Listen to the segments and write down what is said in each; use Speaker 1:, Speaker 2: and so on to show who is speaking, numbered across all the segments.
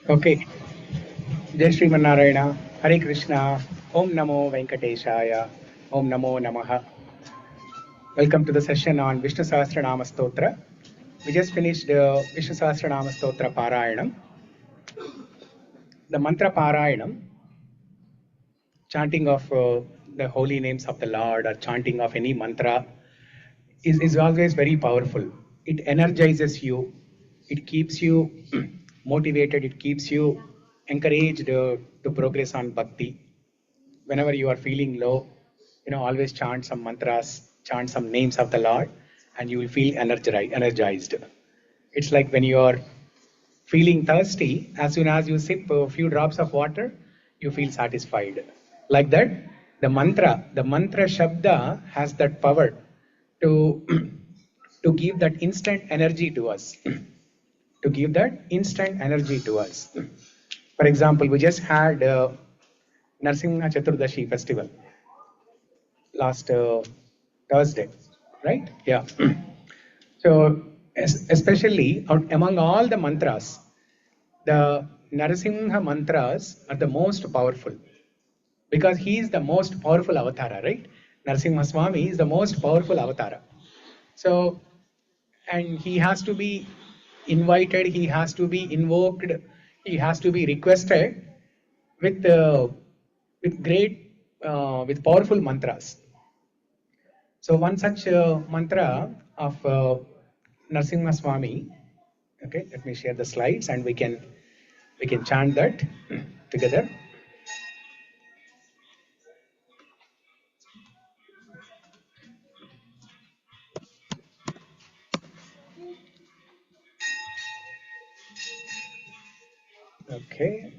Speaker 1: Okay. Jai Sriman Narayana, Hare Krishna, Om Namo Venkateshaya, Om Namo Namaha. Welcome to the session on Vishnu Sahasra Nāma Stotram. We just finished Vishnu Sahasra Nāma Stotram Parayanam. The mantra Parayanam, chanting of the holy names of the Lord or chanting of any mantra is always very powerful. It energizes you, it keeps you motivated, it keeps you encouraged to progress on bhakti. Whenever you are feeling low, always chant some mantras, chant some names of the Lord, and you will feel energized. It's like when you are feeling thirsty, as soon as you sip a few drops of water, you feel satisfied. Like that, the mantra Shabda has that power to, to give that instant energy to us. To give that instant energy to us. For example, we just had Narsimha Chaturdashi festival last Thursday, right? Yeah. So, especially among all the mantras, the Narasimha mantras are the most powerful because he is the most powerful avatara, right? Narasimha Swami is the most powerful avatara. So, and he has to be invited, he has to be invoked, he has to be requested with with powerful mantras. So one such mantra of Narasimha Swami. Okay, let me share the slides and we can chant that together. Okay.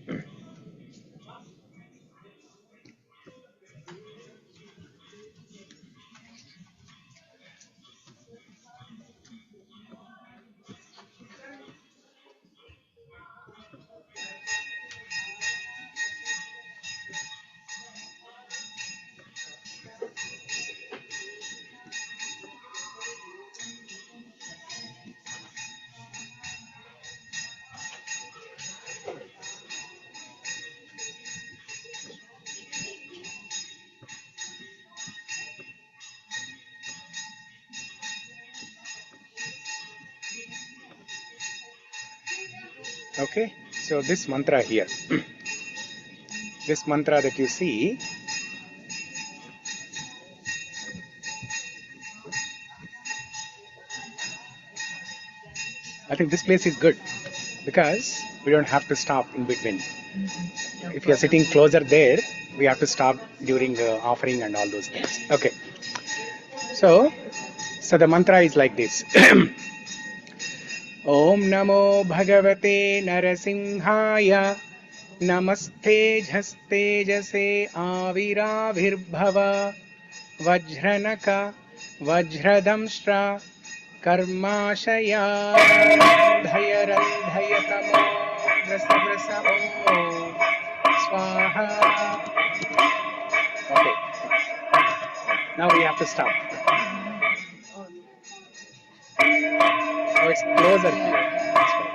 Speaker 1: Okay, so this mantra here, this mantra that you see, I think this place is good because we don't have to stop in between. If you are sitting closer there, we have to stop during the offering and all those things. Okay, so the mantra is like this. Om Namo Bhagavate Narasimhaya Namaste Jhaste Jase Aviravirbhava Vajranaka Vajradamshra Karmashaya Dhayarandhayatamo Vrasa Om Swaha. Okay, now we have to stop. Oh, it's closer here. That's right.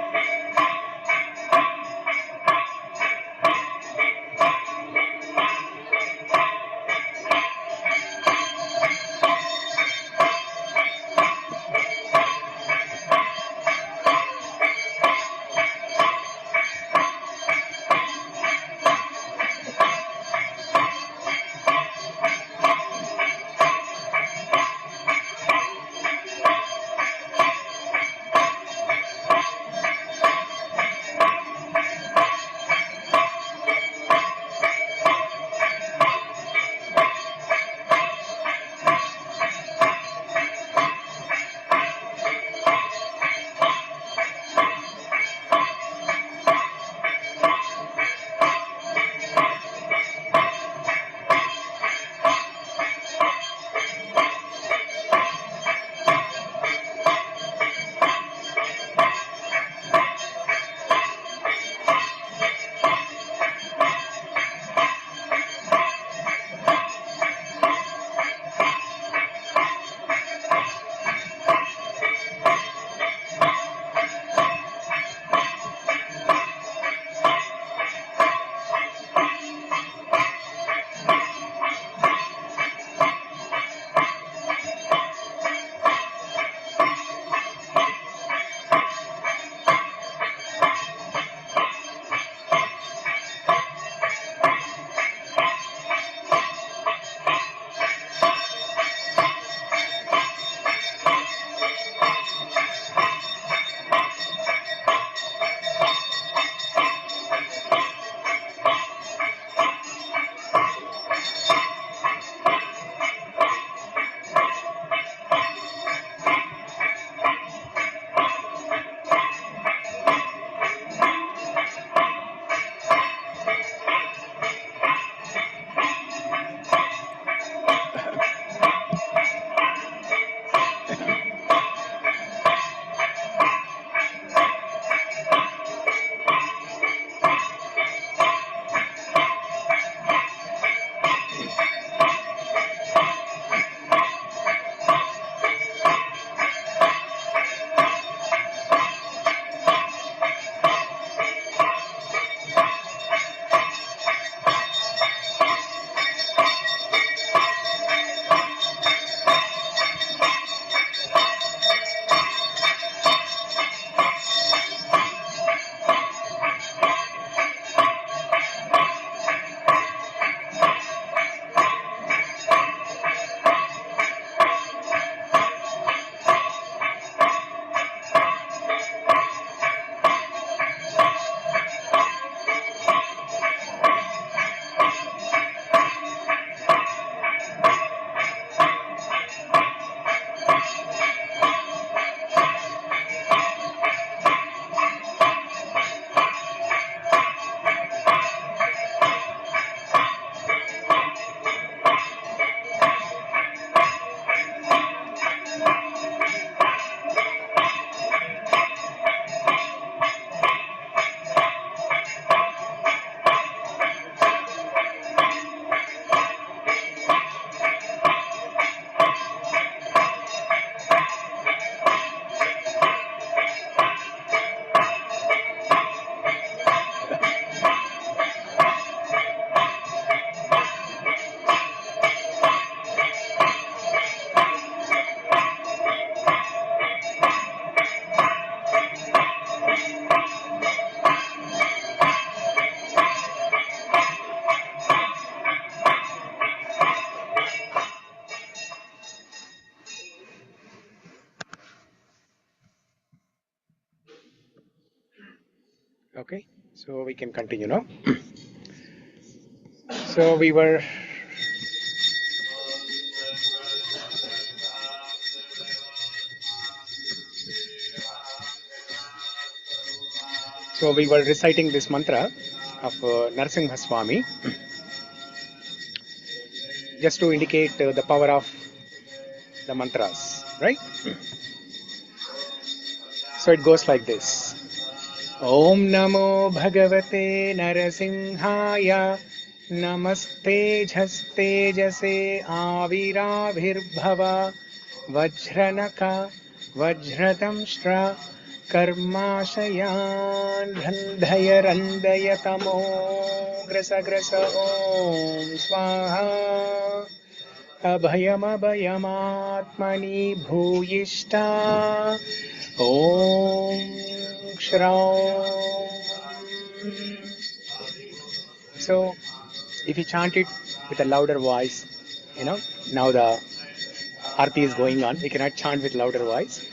Speaker 1: Okay, so we can continue now. So we were reciting this mantra of Narasimha Swami just to indicate the power of the mantras, right? So it goes like this. Om Namo Bhagavate Narasimhaya Namaste Jhaste Jase Avirabhirbhava Vajranaka Vajratamshra Karmashayan Randhaya Randhaya Tamo Grasa Grasa Om Swaha Abhayamabayamaatmani Bhuyishta Om Shraum. So, if you chant it with a louder voice, now the arti is going on, we cannot chant with louder voice.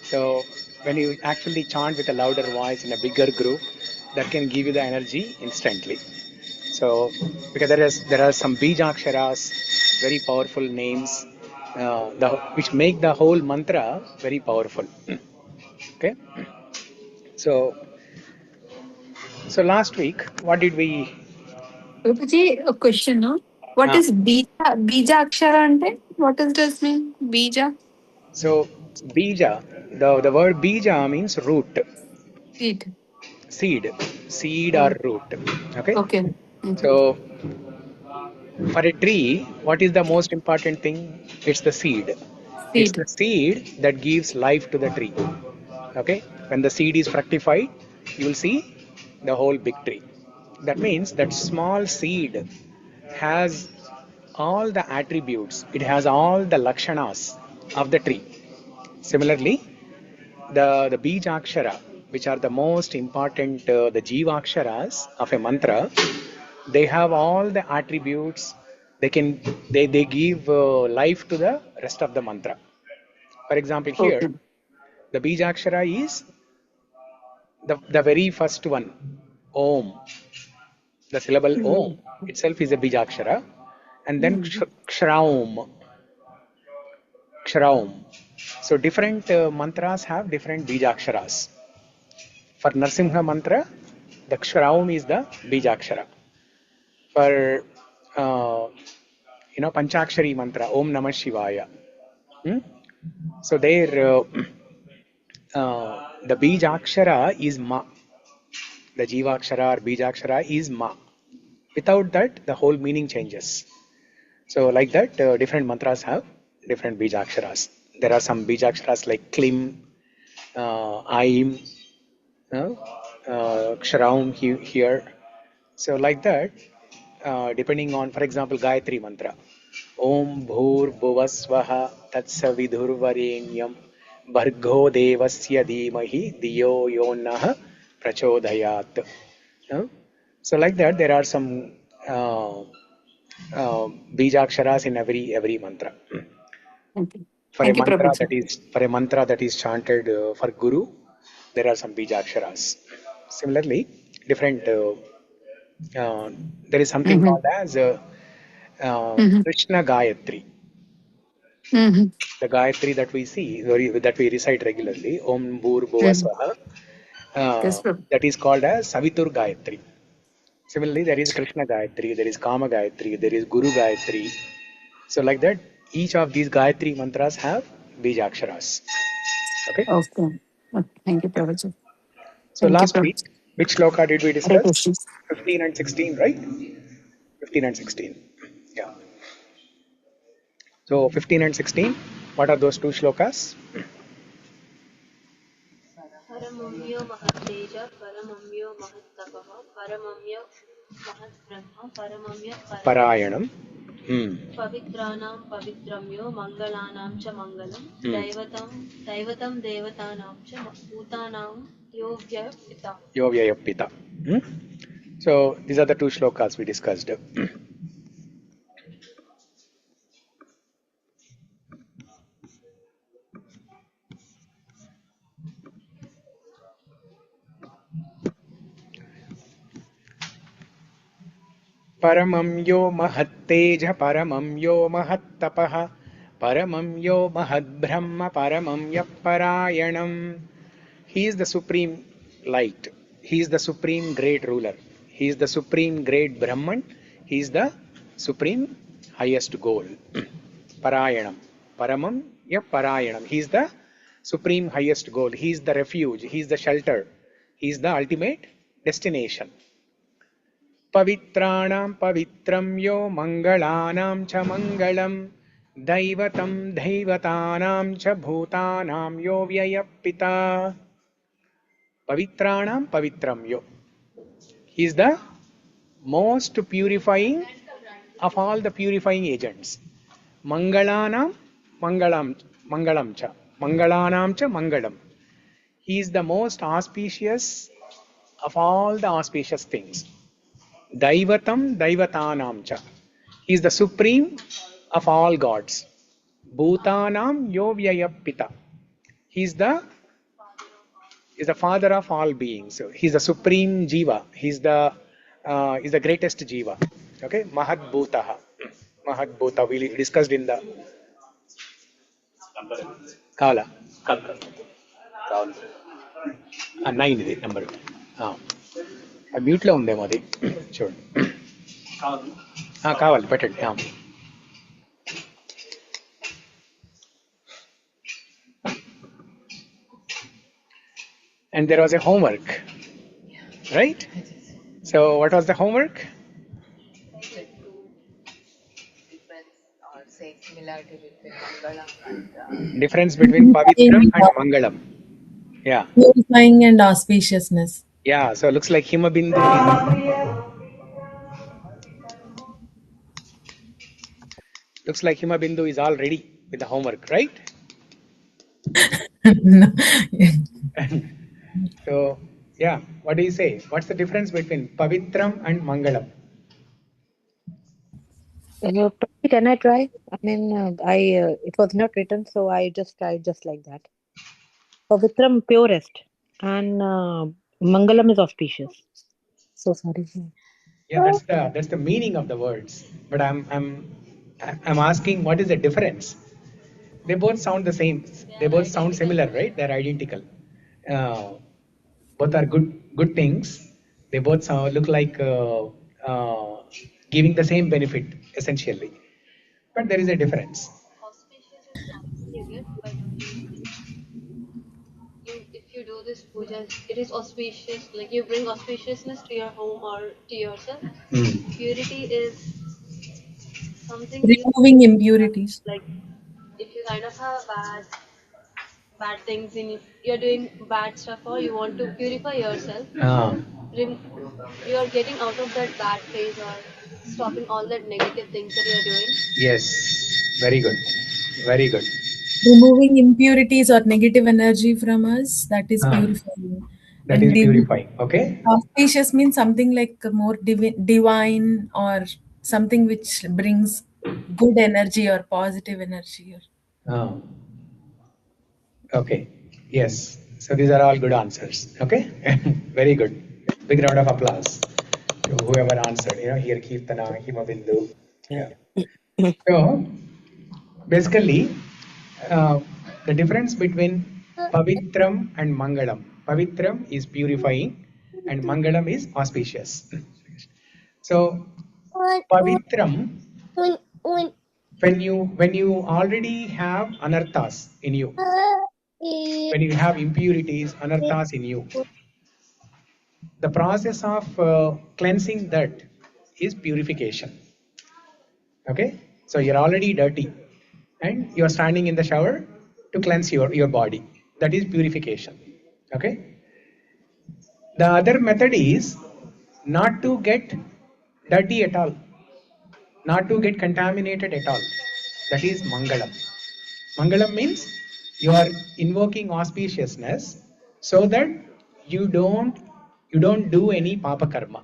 Speaker 1: So, when you actually chant with a louder voice in a bigger group, that can give you the energy instantly. So, because there are some bijaksharas, very powerful names, which make the whole mantra very powerful. Okay. So last week, what did we?
Speaker 2: Rupaji, a question, no? What is bija? Bija akshara ante? What does this mean? Bija?
Speaker 1: So bija, the word bija means root,
Speaker 2: Seed.
Speaker 1: seed or
Speaker 2: Oh,
Speaker 1: root. Okay.
Speaker 2: okay. Okay.
Speaker 1: So for a tree, what is the most important thing? It's the seed. It's
Speaker 2: Seed.
Speaker 1: the seed that gives life to the tree. Okay. When the seed is fructified, you will see the whole big tree. That means that small seed has all the attributes, it has all the lakshanas of the tree. Similarly, the bijakshara, which are the most important, the jivaksharas of a mantra, they have all the attributes. They give life to the rest of the mantra. For example, here
Speaker 2: Okay.
Speaker 1: the bijakshara is the very first one, Om. The syllable Om
Speaker 2: Mm-hmm.
Speaker 1: itself is a bijakshara, and then
Speaker 2: Mm-hmm.
Speaker 1: kshraum. Kshraum. So different mantras have different bijaksharas. For Narsimha mantra, the kshraum is the bijakshara. For Panchakshari mantra, Om Namah Shivaya. Hmm? So there, the bijakshara is ma. The jivakshara or bijakshara is ma. Without that, the whole meaning changes. So like that, different mantras have different bijaksharas. There are some bijaksharas like klim, aim, kshraum here. So like that, depending on, for example, Gayatri mantra. Om Bhur Bhuvasvaha Tatsavidhurvarenyam Bhargo Devasya Dhimahi Diyo Yonah Prachodayat. So like that, there are some bijaksharas in every mantra.
Speaker 2: Okay.
Speaker 1: For a
Speaker 2: Thank you,
Speaker 1: mantra
Speaker 2: Prabhuji.
Speaker 1: that is for a mantra that is chanted for Guru, there are some bijaksharas. Similarly, different. Uh, there is something
Speaker 2: Mm-hmm.
Speaker 1: called as
Speaker 2: Mm-hmm.
Speaker 1: Krishna Gayatri.
Speaker 2: Mm-hmm.
Speaker 1: The Gayatri that we see, that we recite regularly, Om Bhur Bhuva
Speaker 2: Mm-hmm.
Speaker 1: Swaha,
Speaker 2: Yes, Prabhu.
Speaker 1: that is called as Savitur Gayatri. Similarly, there is Krishna Gayatri, there is Kama Gayatri, there is Guru Gayatri. So like that, each of these Gayatri mantras have Bijaksharas. Okay.
Speaker 2: Okay. Okay. Thank you, Prabhuji.
Speaker 1: So
Speaker 2: Thank you,
Speaker 1: last week,
Speaker 2: Prabhuji.
Speaker 1: which shloka did we
Speaker 2: Hare
Speaker 1: discuss?
Speaker 2: Krishna.
Speaker 1: 15 and 16, right? 15 and 16. Yeah. So 15 and 16, what are those two shlokas?
Speaker 3: परमम्यो महत्तेज परमम्यो महत्तपः परमम्यो महद्ब्रह्म परमम्यो
Speaker 1: Parayanam.
Speaker 3: पवित्राणां पवित्रम्यो मङ्गलानां च मङ्गलं दैवतं देवतानां च भूतानां यो व्यपिता.
Speaker 1: Yovyayapita. Hmm? So these are the two shlokas we discussed. Paramam yo mahatteja, paramam yo mahattapah, paramam yo mahadbrahma, paramam yaparayanam. He is the supreme light. He is the supreme great ruler. He is the supreme great Brahman. He is the supreme highest goal. Parayanam. Paramam yaparayanam. He is the supreme highest goal. He is the refuge. He is the shelter. He is the ultimate destination. Pavitranam pavitram yo mangalanam cha mangalam daivatam daivatanam cha bhutanam yo vyayapita. Pavitranam pavitram yo. He is the most purifying of all the purifying agents. Mangalanam mangalam cha. Mangalanam cha mangalam. He is the most auspicious of all the auspicious things. Daivatam daivatanam cha. He is the supreme of all gods. Bhutanam yo vyayapita. He is the father of all beings. So he is the supreme jiva. He is the greatest jiva. Okay, Mahad Bhutaha. Mahad Bhuta we discussed in the Kala. 9 ఇది number మ్యూట్లో ఉందేమో అది చూడండి కావాలి పెట్టండి and there was a homework, right? So what was the homework?
Speaker 4: Similarity between Mangalam and
Speaker 1: difference between Pavitram and Mangalam. Yeah.
Speaker 5: Purifying and auspiciousness.
Speaker 1: Yeah, so it looks like Himabindu is all ready with the homework, right?
Speaker 5: No.
Speaker 1: So, yeah, what do you say? What's the difference between Pavitram and Mangalam?
Speaker 4: Can I try? I mean, it was not written, so I just tried just like that. Pavitram, purest, and Mangalam is auspicious. So sorry.
Speaker 1: Yeah, that's the meaning of the words. But I'm asking, what is the difference? They both sound the same. They both sound similar, right? They're identical. Both are good things. They both look like giving the same benefit essentially. But there is a difference.
Speaker 3: Auspicious is something you get, but if you do this puja, it is auspicious. Like you bring auspiciousness to your home or to yourself. Purity is something
Speaker 5: Removing impurities.
Speaker 3: like if you kind of have bad things in you're doing bad stuff or you want to purify yourself, you are getting out of that bad phase or stopping all that negative things that you're doing.
Speaker 1: Yes, very good, very good.
Speaker 5: Removing impurities or negative energy from us, that is purifying.
Speaker 1: That is purifying. Okay.
Speaker 5: Auspicious means something like more divine or something which brings good energy or positive energy.
Speaker 1: Okay. Yes. So these are all good answers. Okay. Very good. Big round of applause to whoever answered. Here Kirtana, Himabindu. Yeah. So basically, the difference between Pavitram and Mangalam. Pavitram is purifying and Mangalam is auspicious. So Pavitram, when you already have anarthas in you, when you have impurities, anarthas in you, the process of cleansing that is purification. Okay, so you're already dirty and you're standing in the shower to cleanse your body. That is purification. Okay, the other method is not to get dirty at all, not to get contaminated at all. That is Mangalam. Mangalam means you are invoking auspiciousness so that you don't do any papa karma.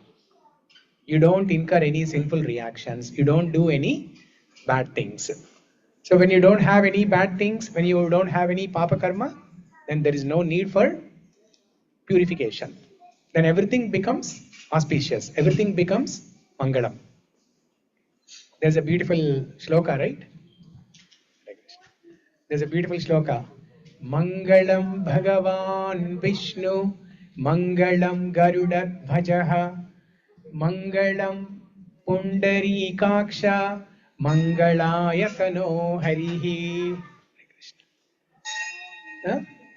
Speaker 1: You don't incur any sinful reactions. You don't do any bad things. So when you don't have any bad things, when you don't have any papa karma, then there is no need for purification. Then everything becomes auspicious. Everything becomes Mangalam. There's a beautiful shloka, right? There's a beautiful shloka. Mangalam Bhagavan Vishnu, Mangalam Garudadhvajaha, Mangalam Pundarikaksha, Mangalayatano Harihi.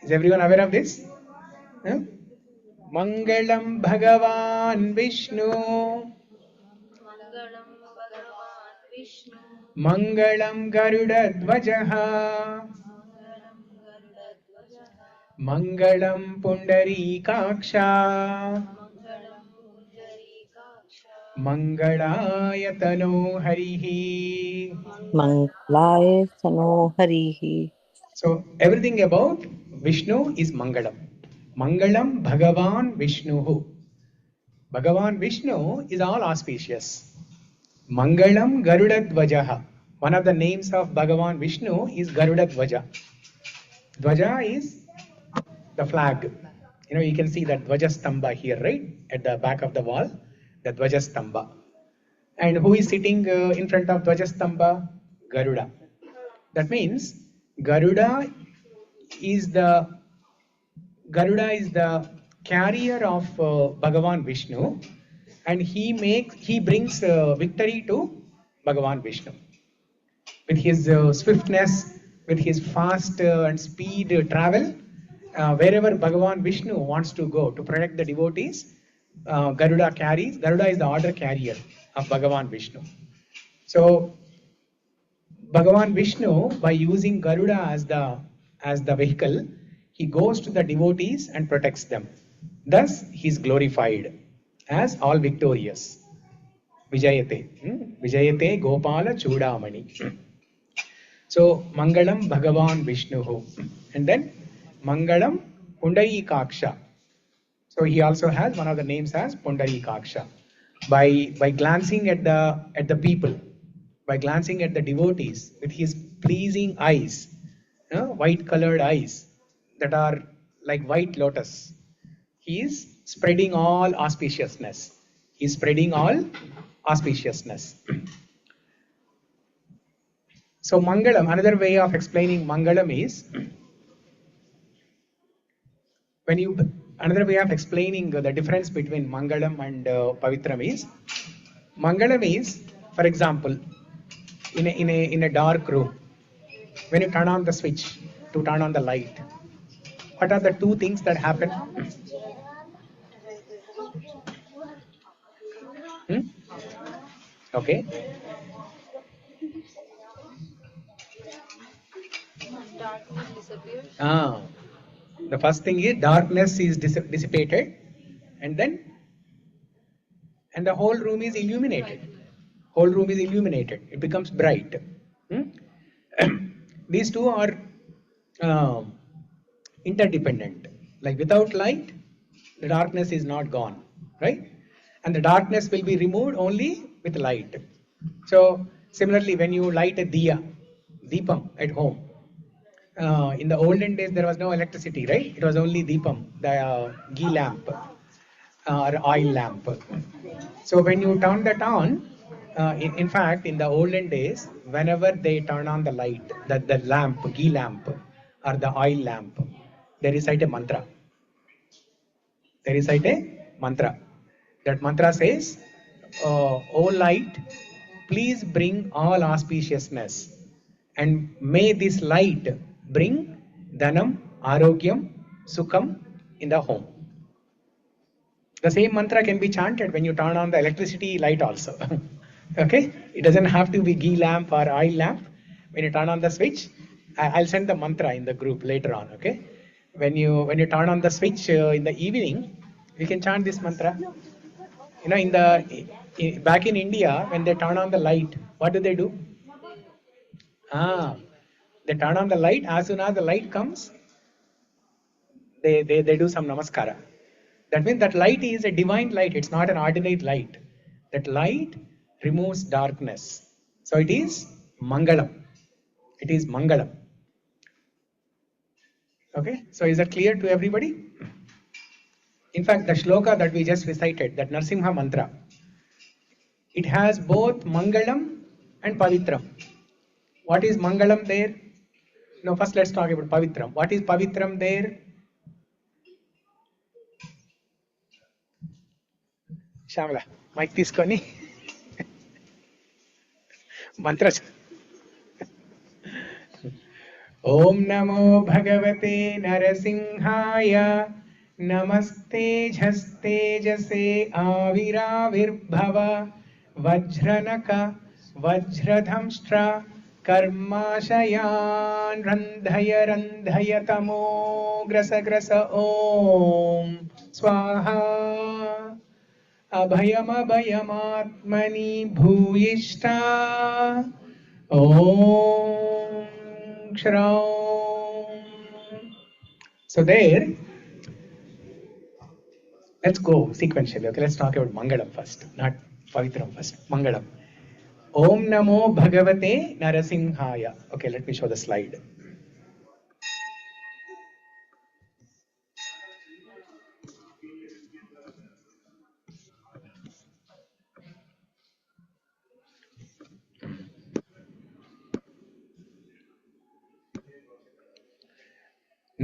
Speaker 1: Is everyone aware of this? Mangalam Bhagavan Vishnu,
Speaker 3: Mangalam Bhagavan Vishnu,
Speaker 1: Mangalam Garudadhvajaha,
Speaker 3: Mangalam Garudadhvajaha,
Speaker 1: Mangalam Pundarikaksha,
Speaker 3: Mangalam Pundarikaksha,
Speaker 1: Mangalayatano Harihi.
Speaker 4: Mangalaya Sano Harihi.
Speaker 1: So everything about Vishnu is Mangalam. Mangalam Bhagavan Vishnu. Bhagavan Vishnu is all auspicious. Mangalam Garudadhvajaha. One of the names of Bhagavan Vishnu is Garudadhvaja. Dvaja is the flag. You can see that Dvaja Stamba here, right? At the back of the wall, the Dvaja Stamba. And who is sitting in front of Dvaja Stamba? Garuda. That means Garuda is the carrier of Bhagavan Vishnu, and he brings victory to Bhagavan Vishnu with his swiftness, with his fast and speed travel. Wherever Bhagavan Vishnu wants to go to protect the devotees, Garuda carries. Garuda is the order carrier of Bhagavan Vishnu. So Bhagavan Vishnu, by using Garuda as the vehicle, he goes to the devotees and protects them. Thus, he is glorified as all victorious. Vijayate. Vijayate Gopala Chudamani. So, Mangalam Bhagavan Vishnu. And then, Mangalam Pundarikaksha. So, he also has one of the names as Pundarikaksha. By glancing at the people, by glancing at the devotees with his pleasing eyes, white colored eyes that are like white lotus, he is spreading all auspiciousness. He is spreading all auspiciousness. So Mangalam, another way of explaining Mangalam is, another way of explaining the difference between Mangalam and Pavitram is, Mangalam is, for example, in a dark room, when you turn on the switch to turn on the light, what are the two things that happen? Okay.
Speaker 3: Darkness disappears.
Speaker 1: The first thing is darkness is dissipated, and the whole room is illuminated. Whole room is illuminated. It becomes bright. These two are interdependent. Like without light, the darkness is not gone, right? And the darkness will be removed only with light. So similarly, when you light a deepam at home, in the olden days there was no electricity, right? It was only deepam, the ghee lamp or oil lamp. So when you turn that on, in fact, in the olden days, whenever they turn on the light, the lamp, ghee lamp or the oil lamp, they recite a mantra. They recite a mantra. That mantra says, "O light, please bring all auspiciousness, and may this light bring dhanam, arogyam, sukham in the home." The same mantra can be chanted when you turn on the electricity light also. Okay? It doesn't have to be ghee lamp or oil lamp. When you turn on the switch, I'll send the mantra in the group later on. Okay? When you turn on the switch in the evening, you can chant this mantra. Back in India, when they turn on the light, what do? They turn on the light. As soon as the light comes, they do some namaskara. That means that light is a divine light. It's not an ordinary light. That light removes darkness. So it is Mangalam. It is Mangalam. Okay? So is that clear to everybody? In fact, the shloka that we just recited, that Narsimha mantra, it has both Mangalam and Pavitram. What is Mangalam there? No, first let's talk about Pavitram. What is Pavitram there? Shamla, mic తీసుకొని మంత్ర ఓం నమో భగవతే నరసింహాయ నమస్తేజస్తేజసే ఆవిరావిర్భవ వజ్రనక వజ్రధంష్ట్ర कर्माशयान् रन्धय रन्धय तमो gross gross ॐ स्वाहा अभयमभयमात्मनि भूयिष्ठा ॐ क्षरौ. So there, let's go sequentially. Okay, let's talk about Mangalam first, not Pavitram first. Mangalam. Om Namo Bhagavate Narasimhaya. Okay, let me show the slide.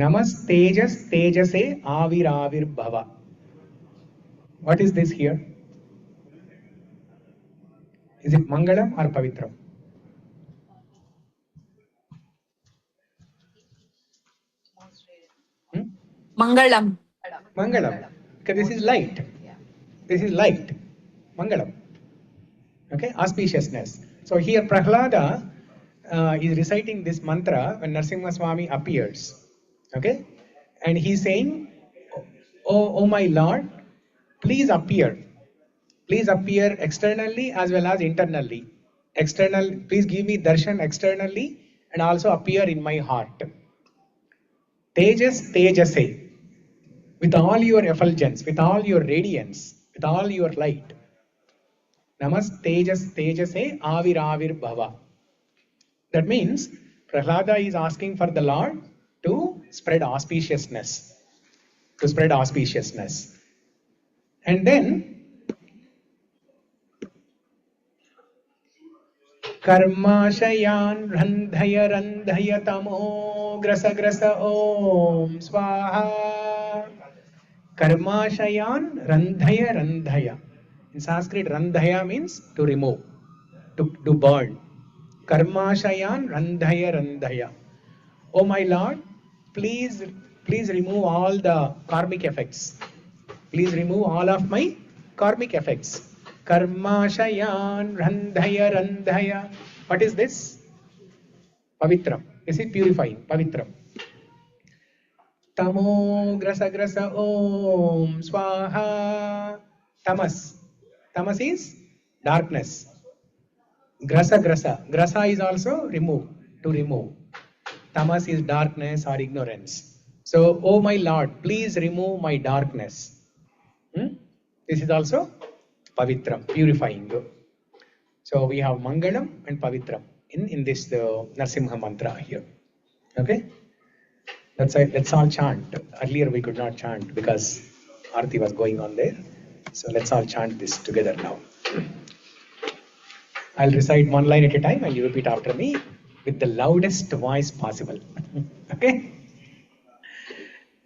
Speaker 1: Namastejas Tejase Aviravir Bhava. What is this here? Is it Mangalam or Pavitram?
Speaker 2: Mangalam.
Speaker 1: Mangalam. Because this is light. This is light. Mangalam. Okay, auspiciousness. So here Prahlada is reciting this mantra when Narasimha Swami appears. Okay, and he's saying, oh my Lord, please appear. Please appear externally as well as internally. External, please give me darshan externally and also appear in my heart. Tejas Tejase, with all your effulgence, with all your radiance, with all your light. Namastejas Tejase Aviravir Bhava. That means Prahlada is asking for the Lord to spread auspiciousness. To spread auspiciousness. And then Karmashayan Randhaya Randhaya Tamo Grasa Grasa Om Swaha. Karmashayan Randhaya Randhaya. In Sanskrit, Randhaya means to remove, to burn. Karmashayan Randhaya Randhaya. Oh my Lord, please remove all the karmic effects. Please remove all of my karmic effects. Karmashayan Randhaya Randhaya. What is this? Pavitram. This is purifying. Pavitram. Tamo grasa grasa Om Swaha. Tamas. Tamas is darkness. Grasa grasa. Grasa is also remove, to remove. Tamas is darkness or ignorance. So, oh my Lord, please remove my darkness. This is also Pavitram, purifying. So we have Mangalam and Pavitram in this Narasimha mantra here. Okay? Let's all chant. Earlier we could not chant because Aarti was going on there. So let's all chant this together now. I'll recite one line at a time and you repeat after me with the loudest voice possible. Okay?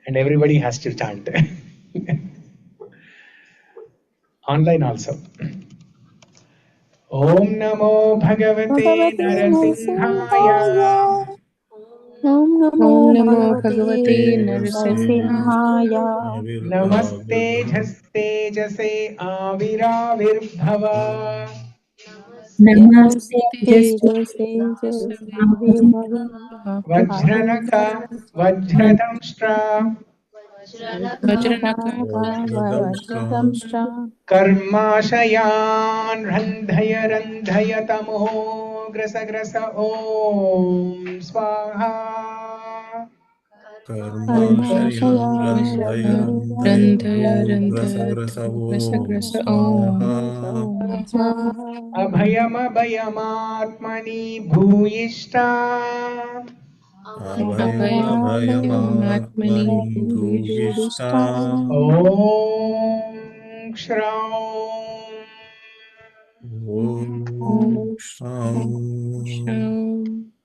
Speaker 1: And everybody has to chant. Online also. Om Namo Bhagavate Narasimhaya.
Speaker 2: Om Namo
Speaker 5: Om Namo
Speaker 2: Bhagavate
Speaker 5: Bhagavate
Speaker 2: Narasimhaya.
Speaker 1: Namaste Jastejase Aviravir-bhava.
Speaker 5: Namaste
Speaker 1: Vajranaka Vajradamshtra Karmashayan Randhaya Randhaya Tamo Grasa Grasa Om Swaha. Abhayam abhayamatmani bhuyishta. Om Shraum.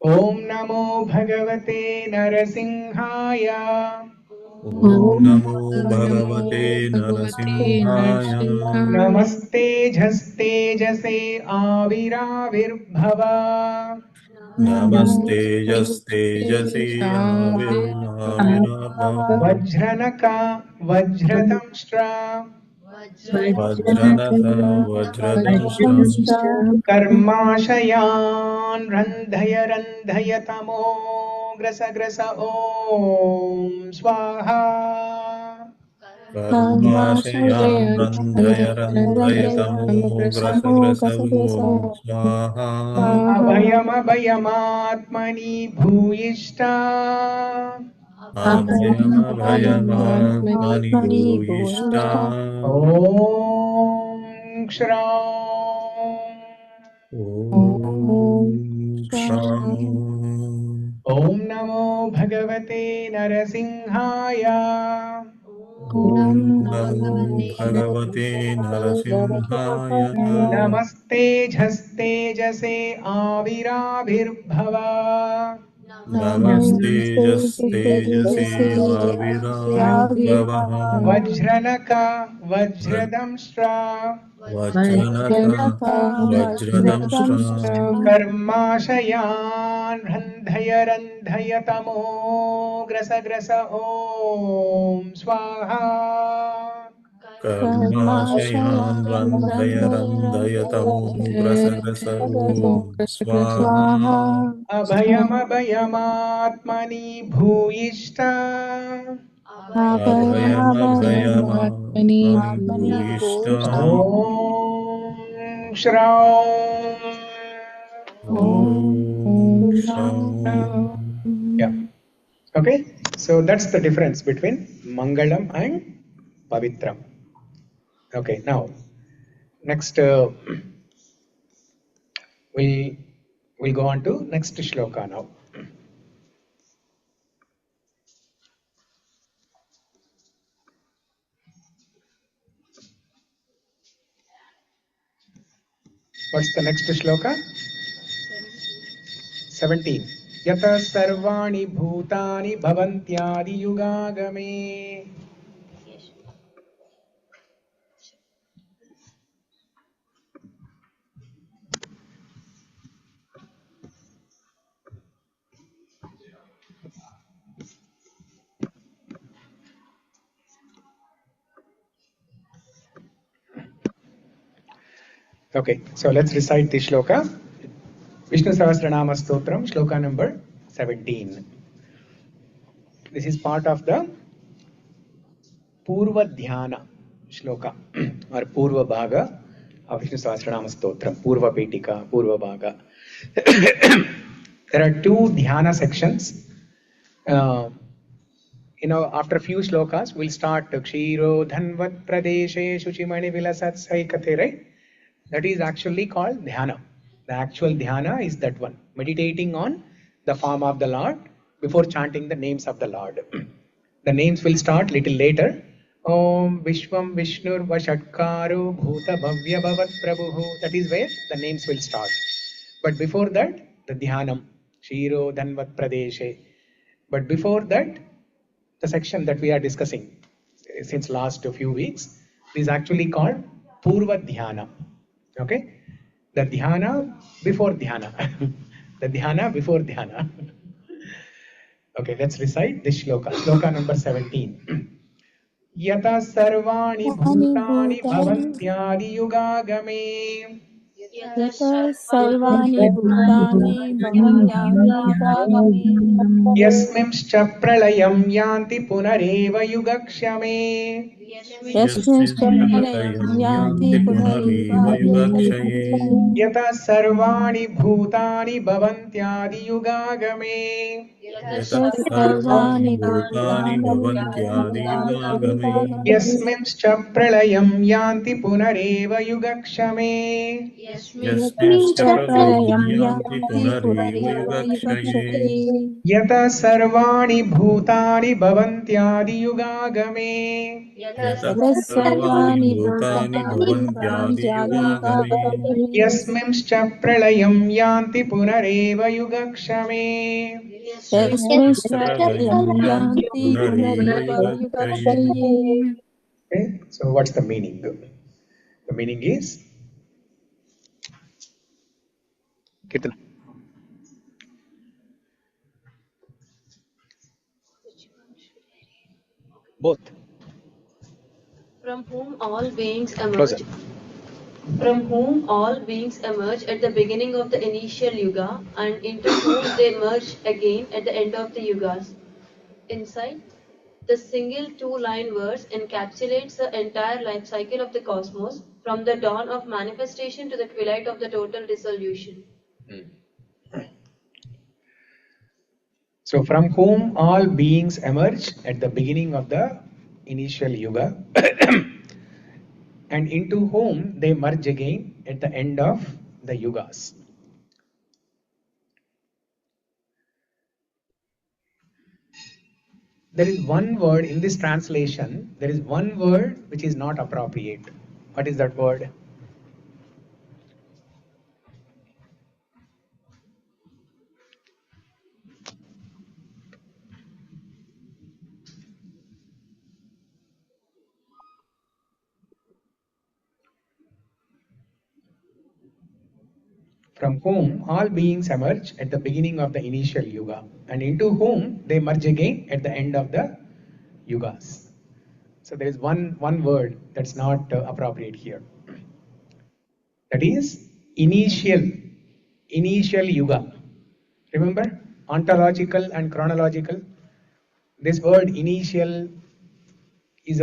Speaker 1: Om Namo Bhagavate Narasimhaya.
Speaker 6: Om Namo Bhagavate Narasimhaya.
Speaker 1: Namaste Jhaste Jase Aviravirbhava.
Speaker 6: Namaste Jaste Jasi Avirabhava.
Speaker 1: Vajranaka Vajradamshra.
Speaker 6: Vajranaka Vajradamshram.
Speaker 1: Karmashayan Randhaya Randhaya Tamo Grasa Grasa Om Swaha.
Speaker 6: Karmashayan Randhaya Randhaya Tamo Grasa Grasa Om Swaha.
Speaker 1: Abhayam Abhayamatmani Bhuyishta.
Speaker 6: Abhayam Abhayamatmani Bhuyishta.
Speaker 1: Om Shram.
Speaker 6: Om Shram.
Speaker 1: Om Namo Bhagavate Narasimhaya.
Speaker 6: Om Namo Bhagavate Narasimhaya.
Speaker 1: Namaste Jhaste Jase Aviravirbhava.
Speaker 6: Namaste Jaste Jasi Avirabhava.
Speaker 1: Vajranaka Vajradamshra.
Speaker 6: Vajranaka Vajradamshram.
Speaker 1: Karmashayan Randhaya Randhaya Tamo Grasa Grasa Om Swaha.
Speaker 6: Karmashayan Randhaya Randhaya Tamo Grasa Grasa Om Swaha.
Speaker 1: Abhayam Abhayamatmani Bhuyishta.
Speaker 6: Abhayam Abhayamatmani Bhuyishta.
Speaker 1: Om Shram.
Speaker 6: Om Shram.
Speaker 1: Yeah. Okay. So that's the difference between Mangalam and Pavitram. Okay. Now, next we'll go on to next shloka now. What's the next shloka? 17. Yata sarvāṇi bhūtāni bhavantyādi yugāgame. Okay, so let's recite the shloka. Vishnu Sahasra Nāma Stotram, shloka number 17. This is part of the Purva Dhyana shloka or Purva Bhaga of Vishnu Sahasra Nāma Stotram, Purva Petika, Purva Bhaga. There are two dhyana sections. After a few shlokas, we'll start Kshiro Dhanvat Pradeshe Shuchimani Vilasat Saikate, right? That is actually called dhyana. The actual dhyana is that one, meditating on the form of the Lord before chanting the names of the Lord. The names will start little later. Om Vishwam Vishnur Vashatkaro Bhuta Bhavya Bhavat Prabhu. That is where the names will start. But before that, the dhyanam, Shiro Dhanvat Pradeshe. But before that, the section that we are discussing since last few weeks is actually called Purva Dhyana. Okay? The dhyana before dhyana. The dhyana before dhyana. Okay, let's recite this shloka. Shloka number 17. Yata sarvāṇi bhūtāni bhavantyādi yugāgame.
Speaker 7: Yata sarvāṇi bhūtāni bhavantyādi yugāgame.
Speaker 1: Yasminscha pralayam yanti punareva yugakshame.
Speaker 7: Yasminscha pralayam yanti punareva
Speaker 6: Yugakshaye.
Speaker 1: Yata sarvāṇi bhūtāni bhavantyādi yugāgame.
Speaker 6: Yata sarvāṇi bhūtāni bhavantyādi yugāgame.
Speaker 1: Yasminscha pralayam yanti punareva yugakshame.
Speaker 6: Yasminscha pralayam yanti punareva yugakshaye.
Speaker 1: Yata sarvāṇi bhūtāni bhavantyādi yugāgame.
Speaker 7: यतः सर्वाणि
Speaker 6: भूतानि
Speaker 7: भूतानि
Speaker 6: भवन्त्यादियुगागमे
Speaker 7: भवन्त्यादियुगागमे
Speaker 1: यस्मिंश्च प्रलयं यान्ति पुनरेव युगक्षमे
Speaker 7: यस्मिंश्च
Speaker 6: प्रलयं
Speaker 7: प्रलयं
Speaker 6: यान्ति
Speaker 7: यान्ति
Speaker 6: पुनरेव
Speaker 7: पुनरेव
Speaker 6: युगक्षये
Speaker 7: युगक्षये
Speaker 1: Okay, so what's the meaning? The meaning is Kirtana. Both.
Speaker 3: From whom all beings emerge.
Speaker 1: Closer.
Speaker 3: From whom all beings emerge at the beginning of the initial yuga, and into whom they merge again at the end of the yugas. Inside, the single two-line verse encapsulates the entire life cycle of the cosmos, from the dawn of manifestation to the twilight of the total dissolution.
Speaker 1: So, from whom all beings emerge at the beginning of the initial yuga, and into whom they merge again at the end of the yugas. There is one word in this translation, there is one word which is not appropriate. What is that word? From whom all beings emerge at the beginning of the initial yuga, and into whom they merge again at the end of the yugas. So there is one word that's not appropriate here. That is initial yuga. Remember, ontological and chronological. This word initial is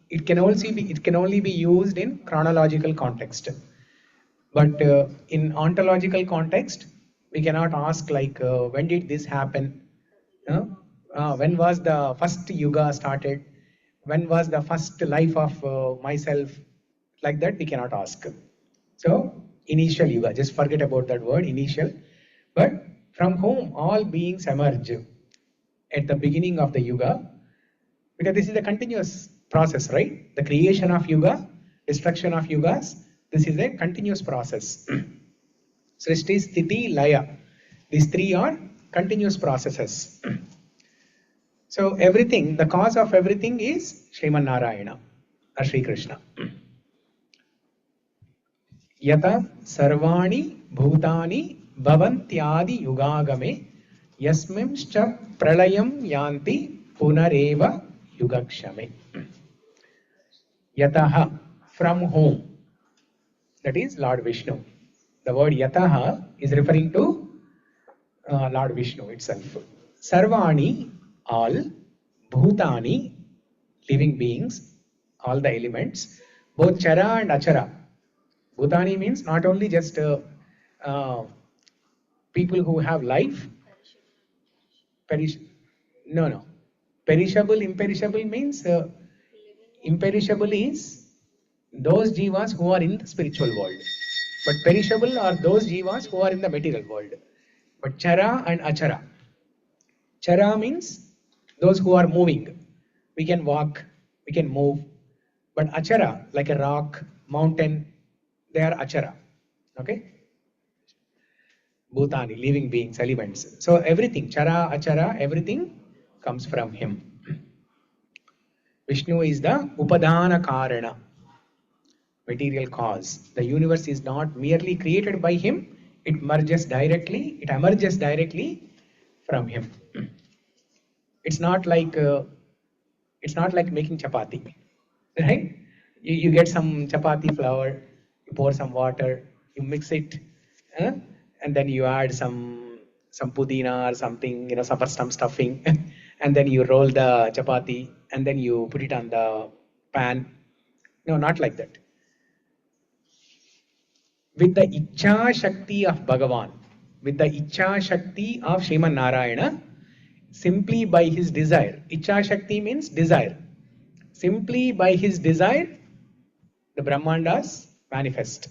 Speaker 1: it can only be used in chronological context. But in ontological context, we cannot ask like when did this happen? When was the first yuga started? When was the first life of myself? Like that we cannot ask. So initial yuga, just forget about that word initial. But from whom all beings emerge at the beginning of the yuga, because this is a continuous process, right? The creation of yuga, destruction of yugas, this is a continuous process. Srishti, Sthiti, Laya. These three are continuous processes. So everything, the cause of everything is Sriman Narayana or Sri Krishna. Yata sarvāṇi bhūtāni bhavantyādi yugāgame yasmimscha pralayam yanti punareva yugakshame. Yataḥ, from whom? That is Lord Vishnu. The word yataḥ is referring to Lord Vishnu itself. Sarvāṇi, all, bhūtāni, living beings, all the elements, both chara and achara. Bhūtāni means not only just people who have life. Perishable, imperishable means imperishable is those jivas who are in the spiritual world. But perishable are those jivas who are in the material world. But chara and achara. Chara means those who are moving. We can walk, we can move. But achara, like a rock, mountain, they are achara. Okay? Bhutani, living beings, elements. So everything, chara, achara, everything comes from him. Vishnu is the upadana karana, material cause. The universe is not merely created by him, it emerges directly from him. It's not like making chapati, right? You get some chapati flour, you pour some water, you mix it, and then you add some pudina or something, some stuffing, and then you roll the chapati, and then you put it on the pan. No, not like that. With the Ichcha Shakti of Bhagavan, with the Ichcha Shakti of Sriman Narayana, simply by his desire. Ichcha Shakti means desire. Simply by his desire, the Brahmandas manifest.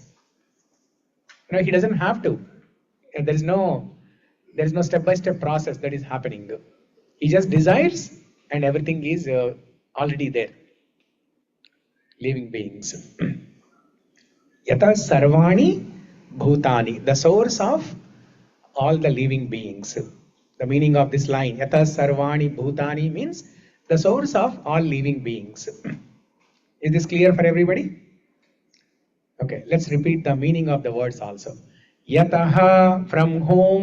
Speaker 1: He doesn't have to. There is no step-by-step process that is happening. He just desires and everything is already there. living beings. Yataḥ sarvāṇi bhūtāni, the source of all the living beings. The meaning of this line, yataḥ sarvāṇi bhūtāni, means the source of all living beings. Is this clear for everybody? Okay, let's repeat the meaning of the words also. Yataḥ, from whom?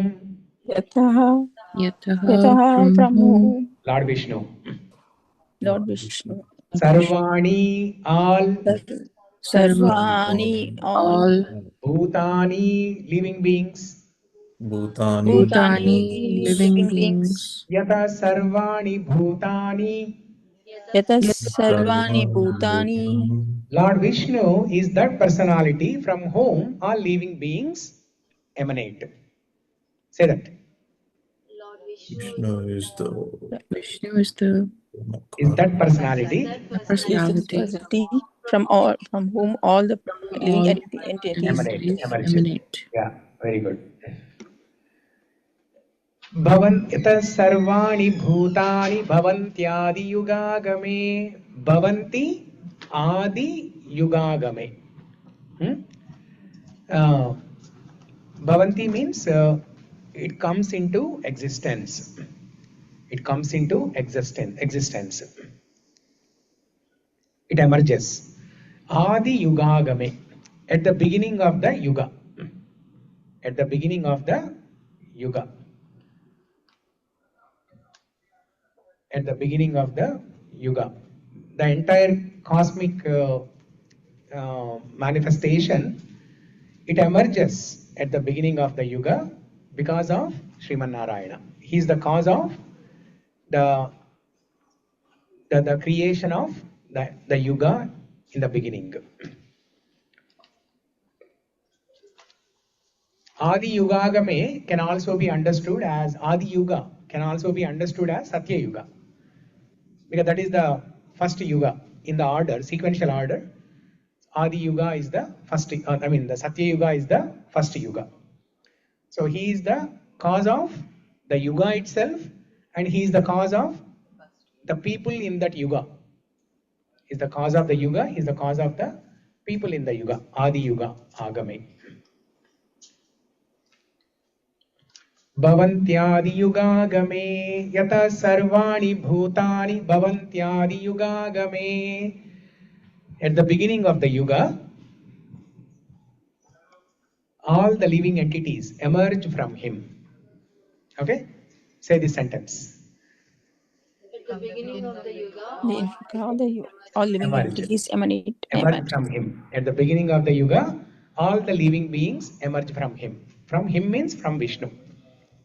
Speaker 7: Yataḥ
Speaker 8: yataḥ
Speaker 7: from whom?
Speaker 1: Lord Vishnu.
Speaker 7: Lord Vishnu.
Speaker 1: Sarvāṇi, all.
Speaker 7: Sarvāṇi, all.
Speaker 1: Bhūtāni, living beings.
Speaker 6: Bhutani,
Speaker 7: Bhutani, living beings.
Speaker 1: Yataḥ sarvāṇi bhūtāni.
Speaker 7: Yataḥ sarvāni bhutani.
Speaker 1: Lord Vishnu is that personality from whom all living beings emanate. Say that.
Speaker 3: Lord Vishnu
Speaker 6: Vishnu is the
Speaker 1: Is that personality
Speaker 7: Personality from whom all the living entities
Speaker 1: emanate. Yeah, very good. Yataḥ sarvāṇi bhūtāni bhavantyādi yugāgame. Bhavanti ādi yugāgame. Bhavanti means it comes into existence. It comes into existence. It emerges. Adi yugāgame, at the beginning of the yuga. At the beginning of the yuga. At the beginning of the yuga. The entire cosmic manifestation, it emerges at the beginning of the yuga because of Sriman Narayana. He is the cause of the creation of the yuga in the beginning. Adi Yugagame can also be understood as Adi Yuga, can also be understood as Satya Yuga. Because that is the first yuga in the order, sequential order. Adi Yuga is the first, the Satya Yuga is the first yuga. So he is the cause of the yuga itself, and he is the cause of the people in that yuga. He is the cause of the yuga, he is the cause of the people in the yuga. Adi Yuga Agame. Bhavantyādi yugāgame yataḥ sarvāṇi bhūtāni bhavantyādi yugāgame. At the beginning of the yuga, all the living entities emerge from him. Okay? Say this sentence.
Speaker 3: At the beginning of the yuga,
Speaker 7: all living entities emanate
Speaker 1: from him. At the beginning of the yuga, all the living beings emerge from him. From him means from Vishnu.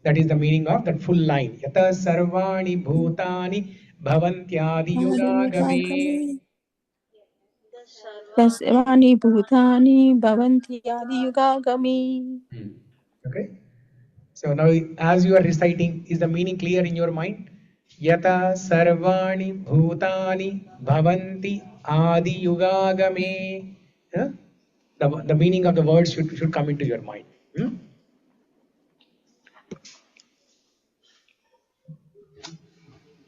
Speaker 1: That is the meaning of that full line. Yataḥ sarvāṇi bhūtāni bhavantyādi yugāgame.
Speaker 7: Sarvāni bhūtāni bhavanti ādi yugāgami.
Speaker 1: Okay. So now, as you are reciting, is the meaning clear in your mind? Yataḥ sarvāṇi bhūtāni bhavanti ādi yugāgame. The meaning of the words should come into your mind.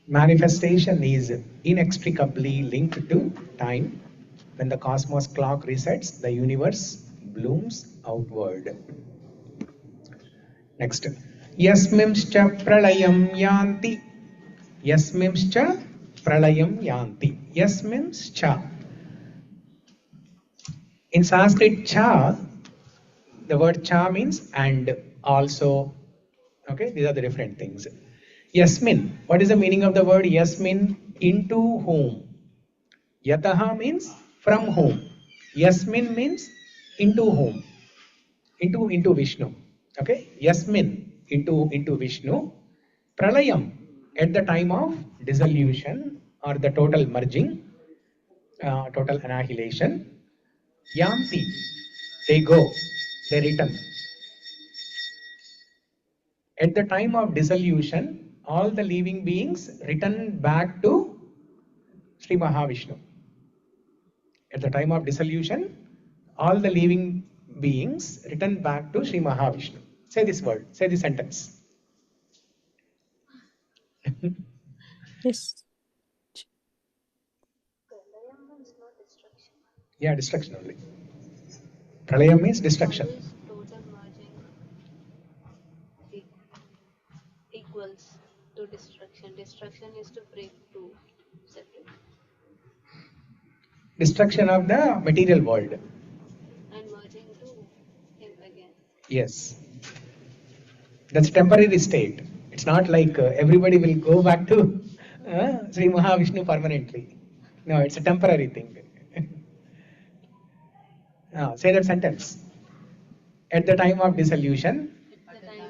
Speaker 1: Manifestation is inextricably linked to time. When the cosmos clock resets, the universe blooms outward. Next. Yasmimscha pralayam yanti. Yasmimscha pralayam yanti. Yasmimscha. In Sanskrit, cha, the word cha means and, also. Okay, these are the different things. Yasmin, what is the meaning of the word Yasmin? Into whom? Yataḥ means from whom. Yasmin means into whom? Into Vishnu. Okay, Yasmin, into Vishnu. Pralayam, at the time of dissolution or the total merging, total annihilation. Yanti, they go, they return. At the time of dissolution, all the living beings return back to Sri Mahavishnu. At the time of dissolution, all the living beings return back to Sri Mahavishnu. Say this word, say this sentence.
Speaker 7: Yes.
Speaker 3: pralayam means not destruction.
Speaker 1: Yeah, destruction only. Pralayam means destruction.
Speaker 3: How is total merging equals to destruction? Destruction is to break two separate.
Speaker 1: Destruction of the material world.
Speaker 3: And merging to him again.
Speaker 1: Yes. That's a temporary state. It's not like everybody will go back to Sri Mahavishnu permanently. No, it's a temporary thing. Say that sentence. At the time of dissolution,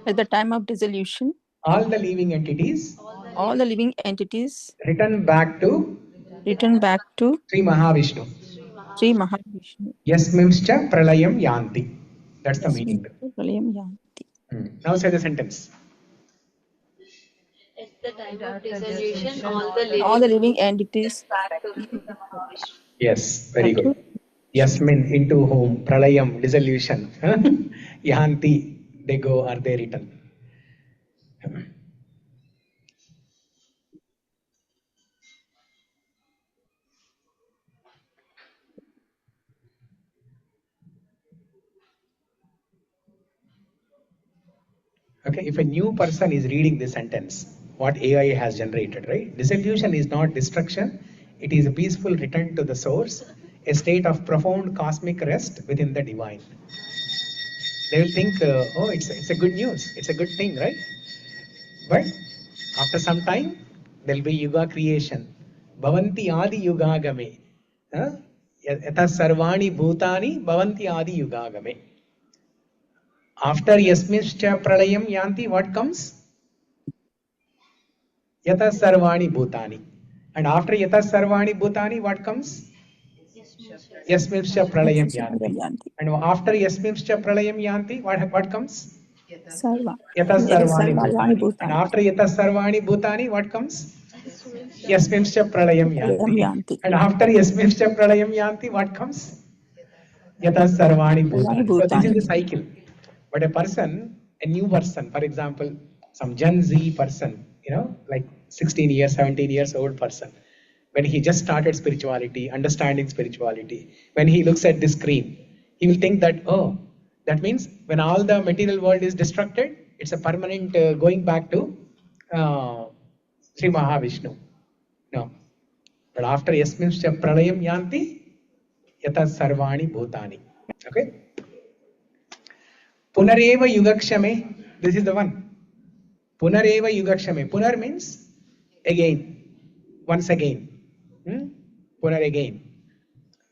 Speaker 7: At the time of dissolution,
Speaker 1: all the living entities
Speaker 7: all the living entities
Speaker 1: return back to Sri Mahavishnu.
Speaker 7: Sri Mahavishnu.
Speaker 1: Yasmimscha pralayam yanti. That's the meaning.
Speaker 7: Pralayam yanti.
Speaker 1: Now say the sentence.
Speaker 3: At the time of dissolution, all the
Speaker 7: living entities
Speaker 3: back to Mahavishnu.
Speaker 1: Yes, very good. Yasmin, into whom pralayam, dissolution, yanti, they go or they return. Okay, if a new person is reading this sentence, what AI has generated, right? Dissolution is not destruction, it is a peaceful return to the source, a state of profound cosmic rest within the divine. They will think, oh, it's a good news, it's a good thing, right? But after some time, there will be yuga creation. Bhavanti adi yugagame. Yataḥ sarvāṇi bhūtāni bhavanti adi yugagame. After yasmishcha pralayam yanti, what comes? Yataḥ sarvāṇi bhūtāni. And after yataḥ sarvāṇi bhūtāni, what comes? Yasmishcha pralayam yanti. And after yasmishcha pralayam yanti, what comes?
Speaker 7: Sarva.
Speaker 1: Yataḥ sarvāṇi bhūtāni. And after yataḥ sarvāṇi bhūtāni, what comes? Yasmimscha pralayam yanti. And after yasmimscha pralayam yanti, what comes? Yataḥ sarvāṇi bhūtāni. So this is the cycle. But a person, a new person, for example, some Gen Z person, like 16 years, 17 years old person, when he just started spirituality, understanding spirituality, when he looks at this screen, he will think that, oh, that means when all the material world is destructed, it's a permanent going back to Sri Mahavishnu. No. But after yasmimscha pralayam yanti, yataḥ sarvāṇi bhūtāni. Okay? Punareva yugakshame. This is the one. Punareva yugakshame. Punar means again. Once again. Punar again.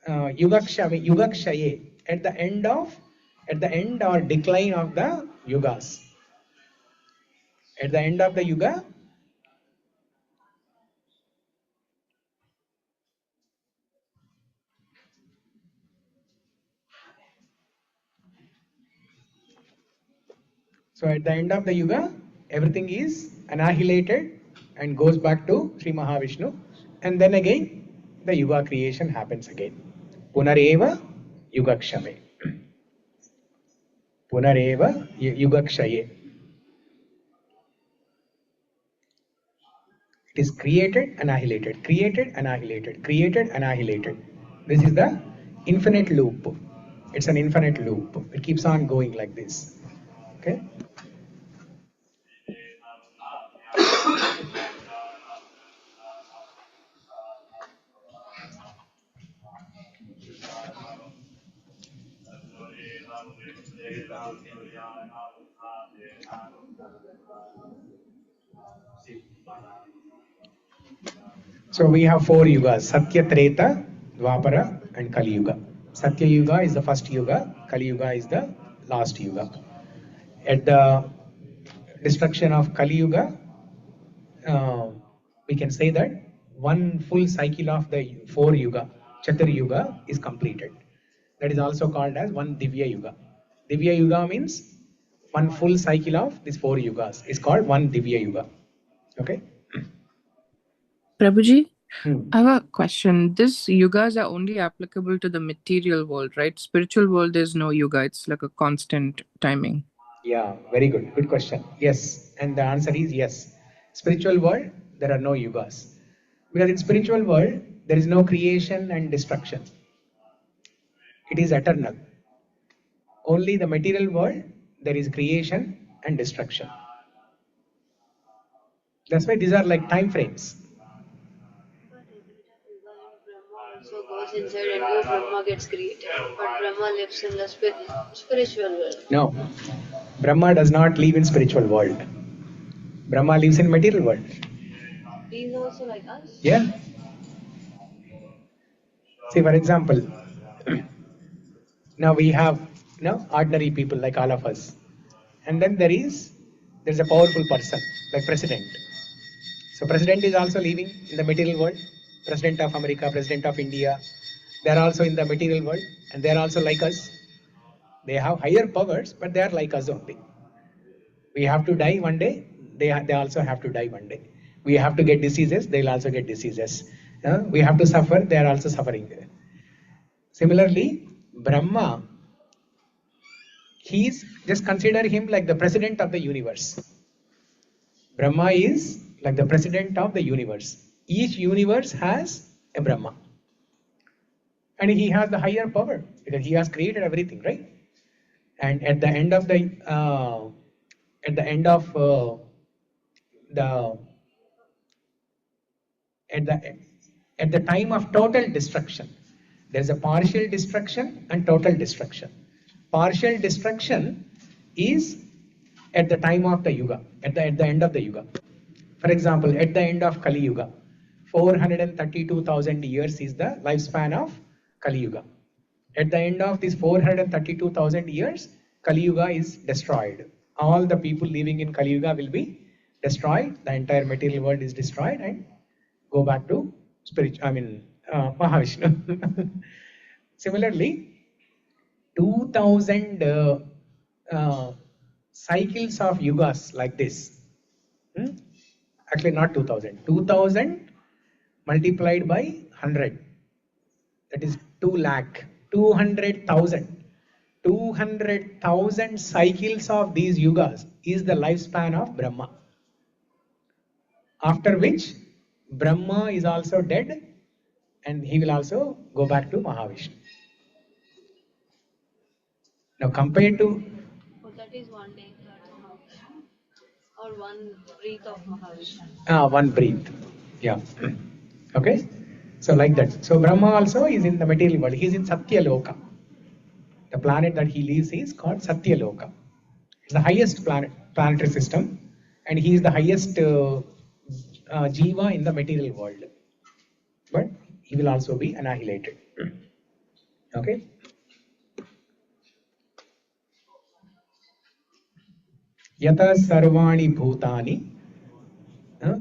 Speaker 1: Yugakshame. Yugakshaye. At the end or decline of the yugas. At the end of the yuga, so at the end of the yuga, everything is annihilated and goes back to Sri Mahavishnu. And then again, the yuga creation happens again. Punareva yugakshame. Punareva yugakshaye. It is created, annihilated, created, annihilated, created, annihilated. This is the infinite loop. It's an infinite loop. It keeps on going like this. Okay? So we have 4 yugas: Satya, Treta, Dvapara and Kali Yuga. Satya Yuga is the first yuga, Kali Yuga is the last yuga. At the destruction of Kali Yuga, we can say that one full cycle of the 4 yuga, Chatur Yuga, is completed. That is also called as one Divya Yuga. Divya Yuga means one full cycle of these 4 yugas is called one Divya Yuga. Okay?
Speaker 8: Prabhuji, I have a question. These yugas are only applicable to the material world, right? Spiritual world, there's no yuga. It's like a constant timing.
Speaker 1: Yeah, very good. Good question. Yes. And the answer is yes. Spiritual world, there are no yugas. Because in spiritual world, there is no creation and destruction. It is eternal. Only the material world, there is creation and destruction. That's why these are like time frames.
Speaker 3: But Brahma also goes inside and new Brahma gets created. But Brahma lives in the spiritual world.
Speaker 1: No. Brahma does not live in spiritual world. Brahma lives in material world.
Speaker 3: He is also like us?
Speaker 1: Yeah. See, for example, now we have ordinary people like all of us. And then there's a powerful person like president. So president is also living in the material world. President of America, president of India, they are also in the material world and they are also like us. They have higher powers, but they are like us only. We have to die one day, they also have to die one day. We have to get diseases, they'll also get diseases. We have to suffer, they are also suffering. Similarly, Brahma, just consider him like the president of the universe. Brahma is like the president of the universe. Each universe has a Brahma. And he has the higher power because he has created everything, right? And at the end of at the time of total destruction, there's a partial destruction and total destruction. Partial destruction is at the time of the Yuga, at the end of the Yuga. For example, at the end of Kali Yuga, 432,000 years is the lifespan of Kali Yuga. At the end of these 432,000 years, Kali Yuga is destroyed. All the people living in Kali Yuga will be destroyed. The entire material world is destroyed and go back to Mahavishnu. Similarly, 2,000 cycles of yugas like this. Actually, not 2,000. 2,000 multiplied by 100. That is 2 lakh. 200,000. 200,000 cycles of these yugas is the lifespan of Brahma. After which, Brahma is also dead and he will also go back to Mahavishnu. Now compared to...
Speaker 3: Oh, that is one day of Mahavishnu. Or one breath of Mahavishnu.
Speaker 1: One breath. Yeah. Okay. So like that. So Brahma also is in the material world. He is in Satya Loka. The planet that he lives is called Satya Loka. It's the highest planetary system, and he is the highest jiva in the material world. But he will also be annihilated. Okay. Yataḥ sarvāṇi bhūtāni,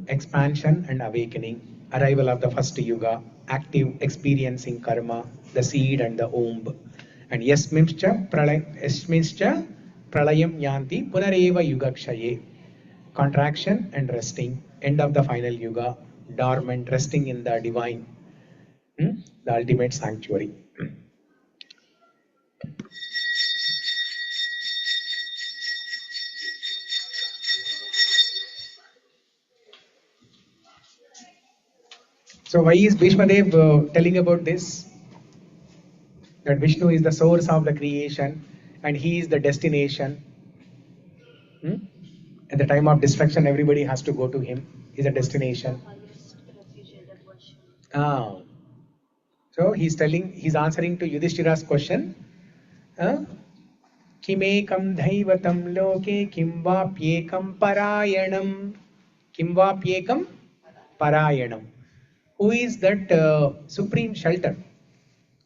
Speaker 1: expansion and awakening, arrival of the first yuga, active experiencing karma, the seed and the womb. And yasminscha pralayam yanti punareva yugakshaye, contraction and resting, end of the final yuga, dormant, resting in the divine, the ultimate sanctuary. So why is Bhishma Dev telling about this? That Vishnu is the source of the creation and he is the destination. At the time of destruction, everybody has to go to him. He's a destination. So he's answering to Yudhishthira's question. Kimekam dhaivatam loke kim vapyekam parayanam. Kim vapyekam parayanam. Who is that supreme shelter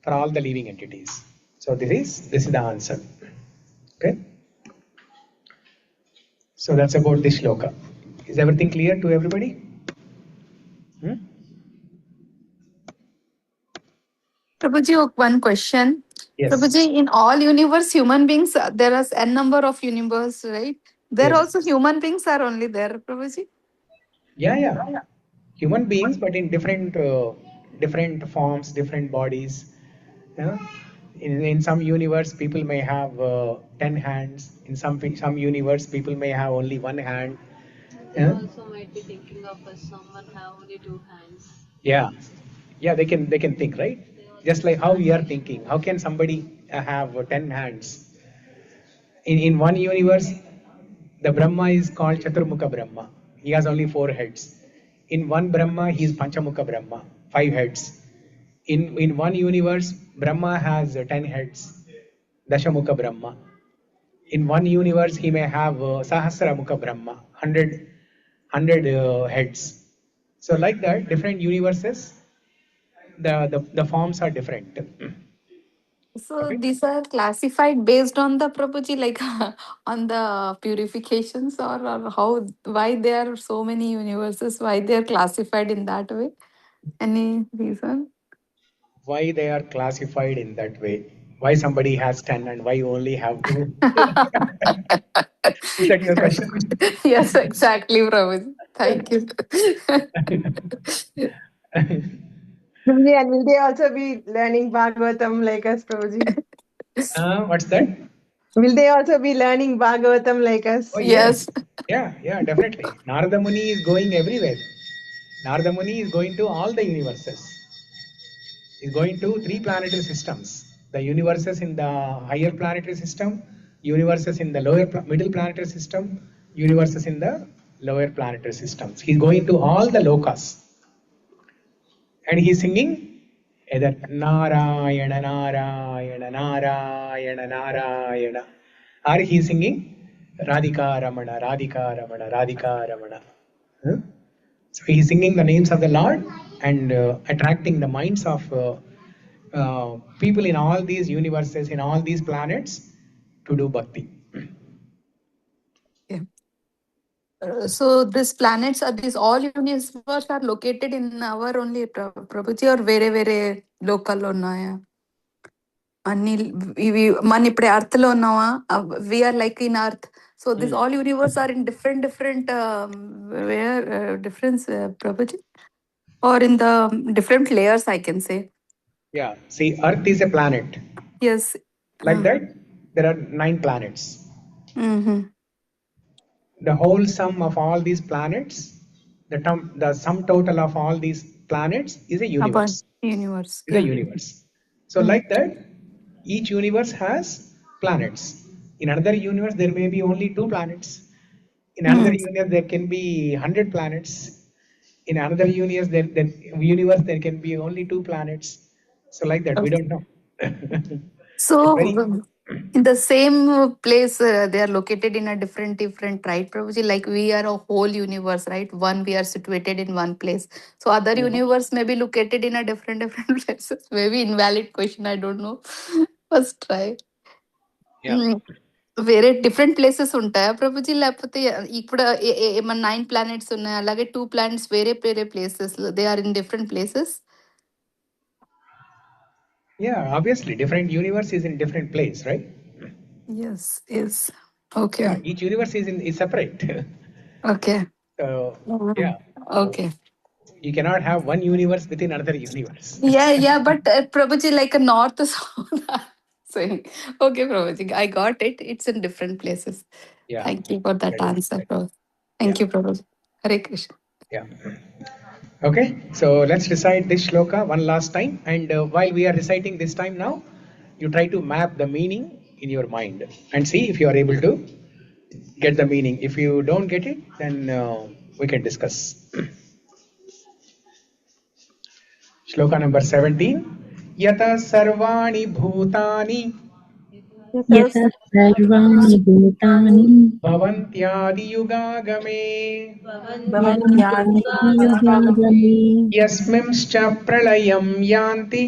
Speaker 1: for all the living entities? So this is the answer. Okay. So that's about this shloka. Is everything clear to everybody?
Speaker 2: Prabhuji, one question.
Speaker 1: Yes.
Speaker 2: Prabhuji, in all universe, human beings, there is n number of universe, right? There
Speaker 1: Yes.
Speaker 2: also human beings are only there, Prabhuji?
Speaker 1: Yeah. Human beings, but in different forms, different bodies. Yeah? In some universe, people may have 10 hands. In some universe, people may have only one hand.
Speaker 3: They also might be thinking of us. Someone have only 2 hands.
Speaker 1: Yeah, they can think, right?
Speaker 3: They
Speaker 1: Just like how we are thinking. How can somebody have 10 hands? In one universe, the Brahma is called Chaturmukha Brahma. He has only 4 heads. In one Brahma, he is Panchamukha Brahma, 5 heads. In one universe, Brahma has 10 heads, Dashamukha Brahma. In one universe, he may have Sahasramukha Brahma, 100 heads. So like that, different universes, the forms are different.
Speaker 2: So
Speaker 1: Okay?
Speaker 2: these are classified based on the Prabhuji, like on the purifications, or how, why there are so many universes, why they are classified in that way? Any reason?
Speaker 1: Why they are classified in that way? Why somebody has 10 and why you only have 2? Is that your question?
Speaker 2: Yes, exactly, Prabhuji. Thank you.
Speaker 9: Prabhuji, and will they also be learning Bhagavatam like us, Prabhuji?
Speaker 1: What's that?
Speaker 9: Will they also be learning Bhagavatam like us?
Speaker 1: Oh,
Speaker 2: Yes.
Speaker 1: yes. Yeah, definitely. Narada Muni is going everywhere. Narada Muni is going to all the universes. He's going to 3 planetary systems. The universes in the higher planetary system, universes in the middle planetary system, universes in the lower planetary systems. He's going to all the lokas. And he's singing either Narayana, Narayana, Narayana, Narayana. Or he's singing Radhika Ramana, Radhika Ramana, Radhika Ramana. Huh? So he's singing the names of the Lord and attracting the minds of people in all these universes, in all these planets to do bhakti.
Speaker 2: Yeah. So these planets are, these all universes are located in our only Prabhuji, or వేరే లోకల్లో ఉన్నాయా? అన్ని ఇవి మన ఇప్పుడు earth లో ఉన్నావా? We are like in earth. So this all universe are in different where difference, Prabhuji, or in the different layers, I can say.
Speaker 1: Yeah, see, Earth is a planet.
Speaker 2: Yes.
Speaker 1: Like that, there are 9 planets. The whole sum of all these planets, the sum total of all these planets is a universe.
Speaker 2: Universe.
Speaker 1: Is a universe. So like that, each universe has planets. In another universe, there may be only 2 planets. In another universe, there can be 100 planets. In another universe, there can be only 2 planets. So like that, we don't know.
Speaker 2: So in the same place, they are located in a different, right, Prabhuji? Like we are a whole universe, right? One, we are situated in one place. So other universe may be located in a different places. Maybe invalid question, I don't know. First try.
Speaker 1: Yeah.
Speaker 2: వేరే different places ఉంటాయా ప్రభుజీ? లేకపోతే ఇప్పుడు మన 9 planets ఉన్నాయి, అలాగే 2 planets వేరే places, they are in different places?
Speaker 1: Yeah, obviously, different universe is in different place, right?
Speaker 2: Yes. Okay.
Speaker 1: Yeah, each universe is separate.
Speaker 2: Okay.
Speaker 1: So, yeah.
Speaker 2: Okay.
Speaker 1: You cannot have one universe within another universe.
Speaker 2: Yeah, but Prabhuji, like a north south saying. Okay, Prabhuji, I got it. It's in different places.
Speaker 1: Yeah.
Speaker 2: Thank you for that answer, Prabhuji. Thank you, Prabhuji. Hare Krishna.
Speaker 1: Yeah. Okay, so let's recite this shloka one last time, and while we are reciting this time now, you try to map the meaning in your mind and see if you are able to get the meaning. If you don't get it, then we can discuss. Shloka number 17. Yataḥ sarvāṇi bhūtāni
Speaker 4: यतः सर्वाणि भूतानि
Speaker 1: bhavantyādi yugāgame
Speaker 4: भवन्त्यादियुगागमे
Speaker 1: yasminscha pralayam yanti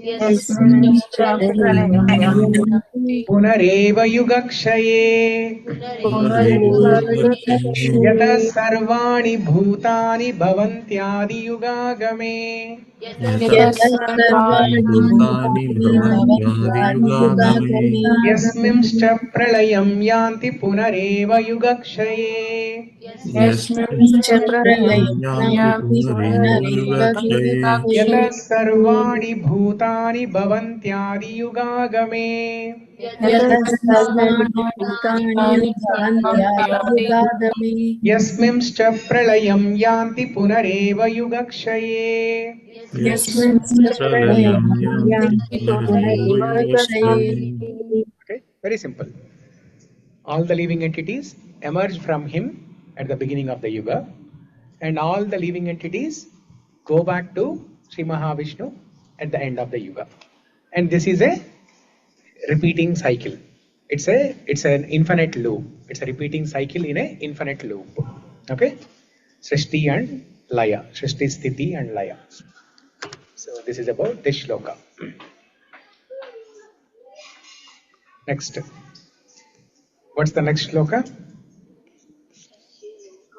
Speaker 4: यस्मिंश्च प्रलयं यान्ति
Speaker 1: punareva yugakshaye
Speaker 4: पुनरेवायुगक्षये
Speaker 1: yataḥ sarvāṇi bhūtāni bhavantyādi yugāgame
Speaker 4: यतः सर्वाणि
Speaker 6: भूतानि
Speaker 4: भूतानि
Speaker 6: भवन्त्यादियुगागमे
Speaker 4: भवन्त्यादियुगागमे
Speaker 1: yasminscha pralayam yanti punareva yugakshaye
Speaker 4: यस्मिंश्च प्रलयं
Speaker 6: यान्ति
Speaker 4: यान्ति
Speaker 6: पुनरेव युगक्षये
Speaker 4: पुनरेवायुगक्षये
Speaker 1: yataḥ sarvāṇi bhūtāनि सर्वाणि भवन्त्यादि युगागमे
Speaker 5: यतः सर्वाणि भूतानि भवन्त्यादियुगागमे
Speaker 1: यस्मिंश्च प्रलयं यान्ति पुनरेव युगक्षये
Speaker 5: यस्मिंश्च प्रलयं
Speaker 6: प्रलयं यान्ति
Speaker 5: यान्ति
Speaker 6: पुनरेव
Speaker 5: पुनरेव
Speaker 6: युगक्षये.
Speaker 1: Okay, very simple. All the living entities emerge from him at the beginning of the yuga, and all the living entities go back to Sri Mahavishnu at the end of the yuga. And this is a repeating cycle. It's an infinite loop. It's a repeating cycle in a infinite loop. Okay? Srishti and Laya. Srishti, Sthiti and Laya. So this is about this shloka. Next. What's the next shloka?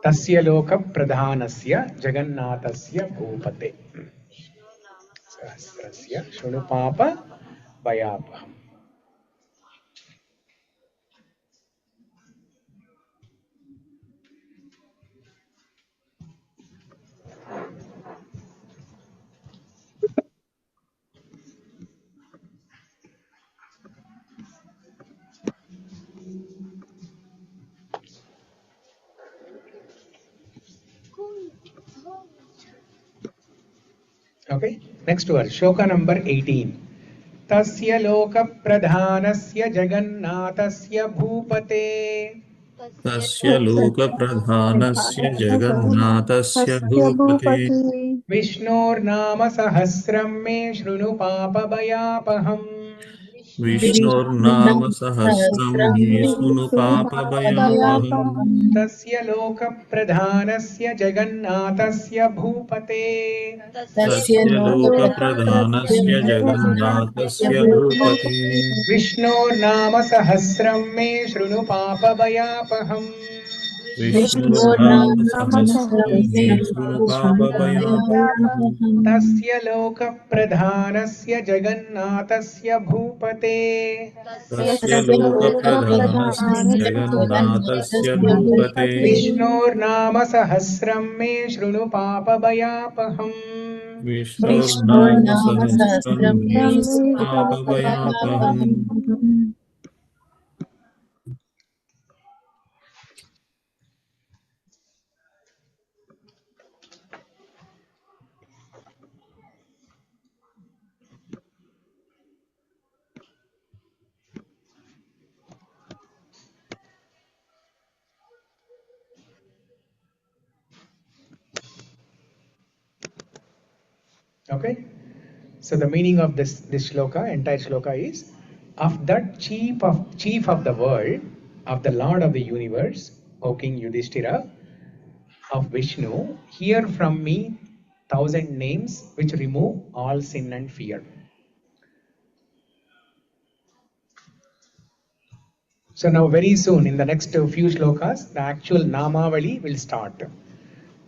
Speaker 1: Tasya lōka pradhanasya jagannathasya bhūpate. Sahasrasya shunupāpa vayāpaham. Okay, next verse, shloka number 18. Tasya lōka pradhanasya jagannathasya bhūpate.
Speaker 6: तस्य लोकप्रधानस्य जगन्नाथस्य भूपते
Speaker 1: विष्णोर्नाम सहस्रं मे शृणु पापभयापहम्
Speaker 6: विष्णोर्नाम सहस्रं मे शृणु पापभयापहम्
Speaker 1: तस्य लोकप्रधानस्य जगन्नाथस्य भूपते
Speaker 6: तस्य लोकप्रधानस्य जगन्नाथस्य भूपते
Speaker 1: विष्णोर्नाम सहस्रं मे शृणु पापभयापहम्
Speaker 6: विष्णोर्नाम सहस्रं मे शृणु पापभयापहम्
Speaker 1: तस्य लोकप्रधानस्य जगन्नाथस्य भूपते
Speaker 6: तस्य लोकप्रधानस्य जगन्नाथस्य भूपते
Speaker 1: विष्णोर्नाम सहस्रं मे शृणु पापभयापहम्
Speaker 6: विष्णोर्नाम सहस्रं मे शृणु पापभयापहम्
Speaker 1: Okay, so the meaning of this shloka, entire shloka is, of that chief of the world, of the Lord of the universe, O King Yudhishthira, of Vishnu, hear from me 1,000 names which remove all sin and fear. So now very soon, in the next few shlokas, the actual Namavali will start.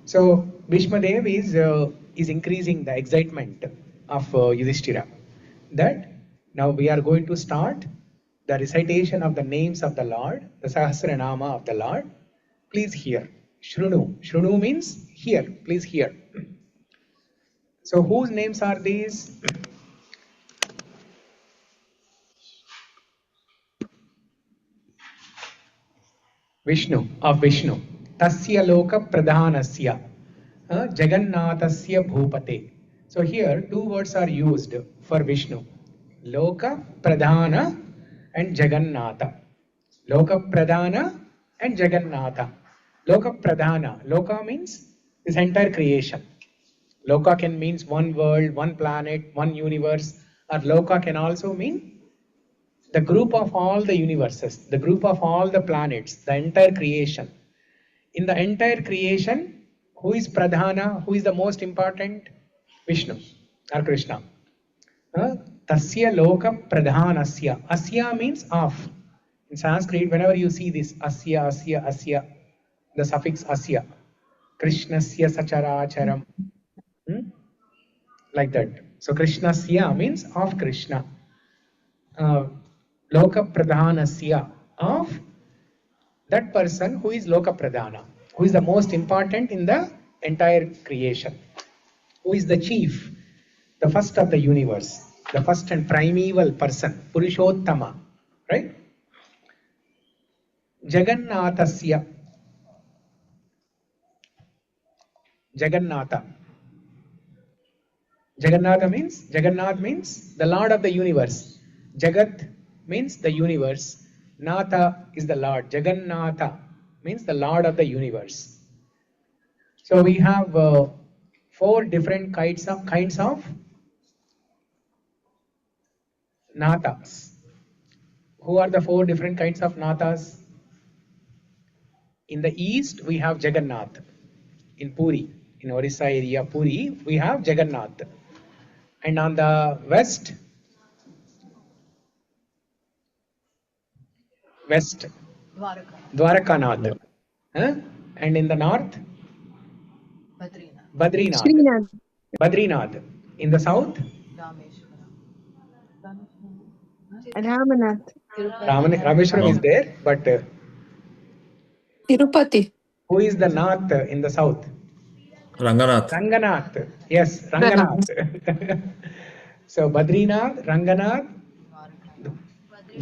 Speaker 1: So Bhishma Dev is increasing the excitement of Yudhishthira, that now we are going to start the recitation of the names of the Lord, the Sahasranama of the Lord. Please hear. Shrunu. Shrunu means hear. Please hear. So whose names are these? Vishnu, of Vishnu. Tasya loka pradhanasya jagannathasya bhūpate. So here two words are used for Vishnu. Loka pradhana and Jagannatha. Loka pradhana and Jagannatha. Loka pradhana. Loka means this entire creation. Loka can means one world, one planet, one universe, or Loka can also mean the group of all the universes, the group of all the planets, the entire creation. In the entire creation, who is Pradhana? Who is the most important? Vishnu or Krishna. Tasya loka pradhanasya. Asya means of. In Sanskrit, whenever you see this asya, asya, asya, the suffix asya, Krishnasya sacharacharam, like that. So Krishnasya means of Krishna. Loka pradhanasya, of that person who is loka pradhana, who is the most important in the entire creation, who is the chief, the first of the universe. the first and primeval person, Purushottama, right? Jagannathasya. Jagannatha. Jagannath means the Lord of the universe. Jagat means the universe. Natha is the Lord. Jagannatha means the Lord of the universe. So we have 4 different kinds of Nathas. Who are the 4 different kinds of Nathas? In the east we have Jagannath. In Puri, in Orissa area, Puri, we have Jagannath. And on the west, Dwarakanath. Huh? And in the north, Badrinath.
Speaker 9: Srinath.
Speaker 1: Badrinath. In the south,
Speaker 9: Ramanath.
Speaker 1: Rameshwaram is there, but
Speaker 2: Tirupati.
Speaker 1: who is the Nath in the south?
Speaker 6: Ranganath.
Speaker 1: Ranganath. Yes, Ranganath. So Badrinath, Ranganath,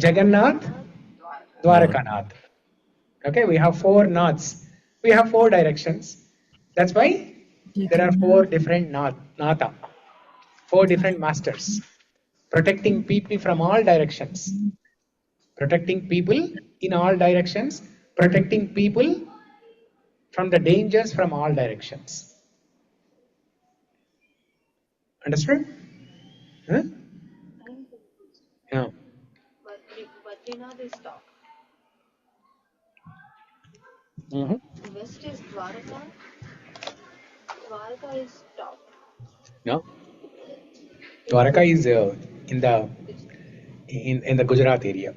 Speaker 1: Jagannath, Dwarakanath. Okay, we have 4 Naths. We have 4 directions. That's why there are 4 different Natha, 4 different masters, protecting people from all directions. Protecting people in all directions, protecting people from the dangers from all directions. Understood? Huh? Yeah.
Speaker 3: Badrinath is top. West is Dwaraka. Dwaraka is top.
Speaker 1: No. Dwaraka is in the Gujarat area,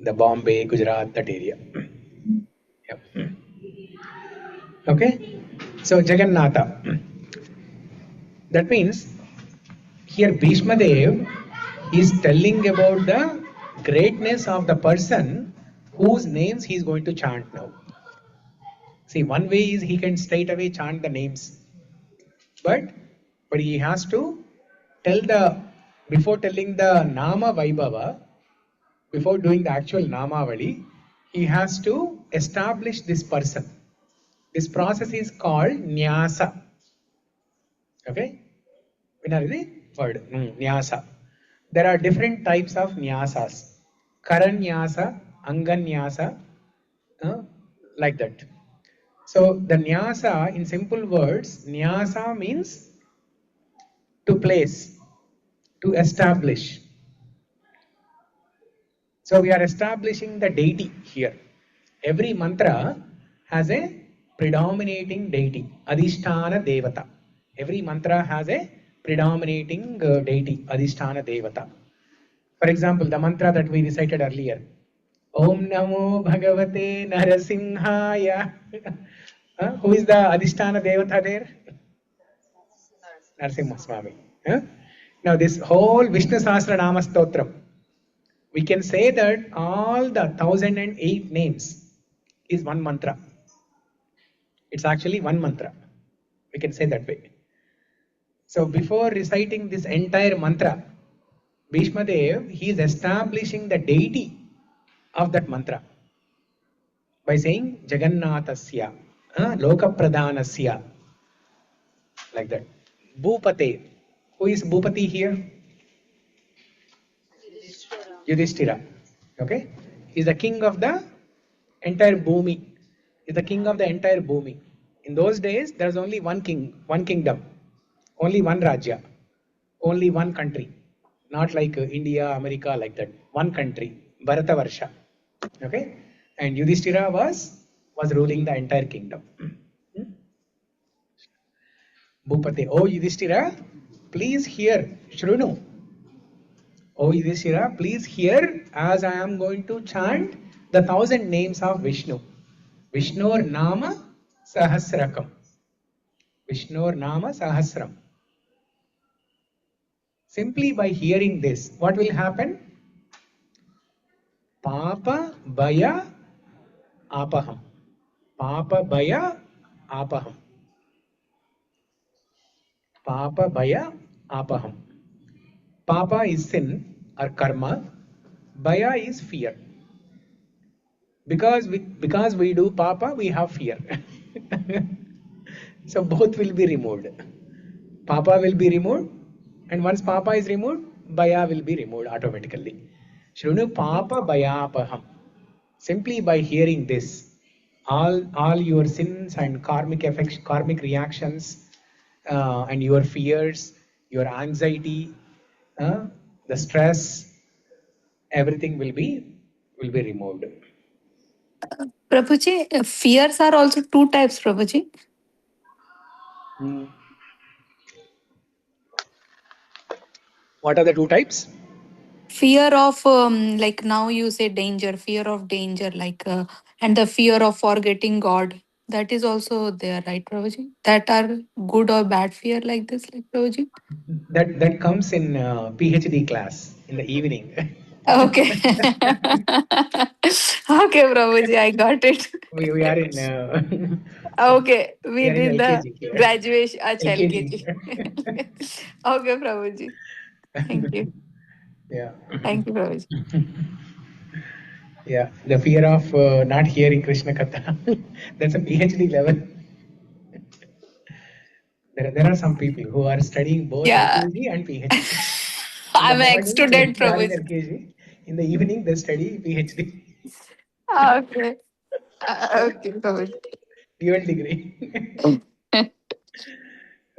Speaker 1: the Bombay, Gujarat, that area. Yep. Okay. So Jagannatha. That means here Bhishma Dev is telling about the greatness of the person whose names he is going to chant now. See, one way is he can straight away chant the names, but he has to tell before telling the Nama Vaibhava, before doing the actual Namavali, he has to establish this person. This process is called Nyasa. Okay? Vinaridi? Word. Nyasa. There are different types of Nyasas. Karanyasa, Anganyasa, like that. So the Nyasa, in simple words, Nyasa means to place, to establish. So we are establishing the deity here. Every mantra has a predominating deity, Adhisthana Devata. Every mantra has a predominating deity, Adhisthana Devata. For example, the mantra that we recited earlier, Om Namo Bhagavate Narasimhaya. Who is the Adhisthana Devata there? Narasimha Swami. Now this whole Vishnu Sahasra Nāma Stotram, we can say that all the 1008 names is one mantra. It's actually one mantra. We can say that way. So before reciting this entire mantra, Bhishma Dev, he is establishing the deity of that mantra by saying Jagannathasya, lōka pradhanasya, like that. Bhupate. Who is Bhupati here? Yudhishthira. Okay? He is the king of the entire Bhumi. He is the king of the entire Bhumi. In those days, there was only one king, one kingdom, only one Rajya, only one country. Not like India, America, like that. One country, Bharatavarsha. Okay? And Yudhishthira was ruling the entire kingdom. Bhupate. Oh Yudhishthira, please hear. Shrunu. Oh Yudhishthira, please hear as I am going to chant the 1000 names of Vishnu. Vishnur Nama Sahasrakam. Vishnur Nama Sahasram. Simply by hearing this, what will happen? Papa Bhaya Apaham. Papa Bhaya Apaham. Papa Bhaya Apaham. Papa is sin or karma. Bhaya is fear. Because we do papa, we have fear. So both will be removed. Papa will be removed, and once papa is removed, bhaya will be removed automatically. Shrunu papa bhayapaham. Simply by hearing this, all your sins and karmic effects, karmic reactions, and your fears, your anxiety, the stress, everything will be removed.
Speaker 2: Prabhuji, fears are also two types, Prabhuji.
Speaker 1: What are the two types?
Speaker 2: Fear of, like now you say danger, fear of danger, like, and the fear of forgetting God. That is also there, right, Prabhuji? That are good or bad fear like this, like Prabhuji?
Speaker 1: That comes in PhD class in the evening.
Speaker 2: Okay. Okay, Prabhuji, I got it.
Speaker 1: we are in
Speaker 2: Okay,
Speaker 1: we
Speaker 2: we
Speaker 1: are in
Speaker 2: did the
Speaker 1: LKG here.
Speaker 2: graduation. Achha,
Speaker 1: LKG.
Speaker 2: LKG. Okay, Prabhuji. Thank you.
Speaker 1: Yeah.
Speaker 2: Thank you, Prabhuji.
Speaker 1: Yeah, the fear of not hearing Krishna Katha. That's a PhD level. There are some people who are studying both
Speaker 2: Yeah.
Speaker 1: LKG and PhD. In the
Speaker 2: I'm an
Speaker 1: morning,
Speaker 2: ex-student,
Speaker 1: they are in
Speaker 2: Prabhuji.
Speaker 1: LKG. In the evening, they study PhD.
Speaker 2: Okay. Okay, Prabhuji.
Speaker 1: Dual degree.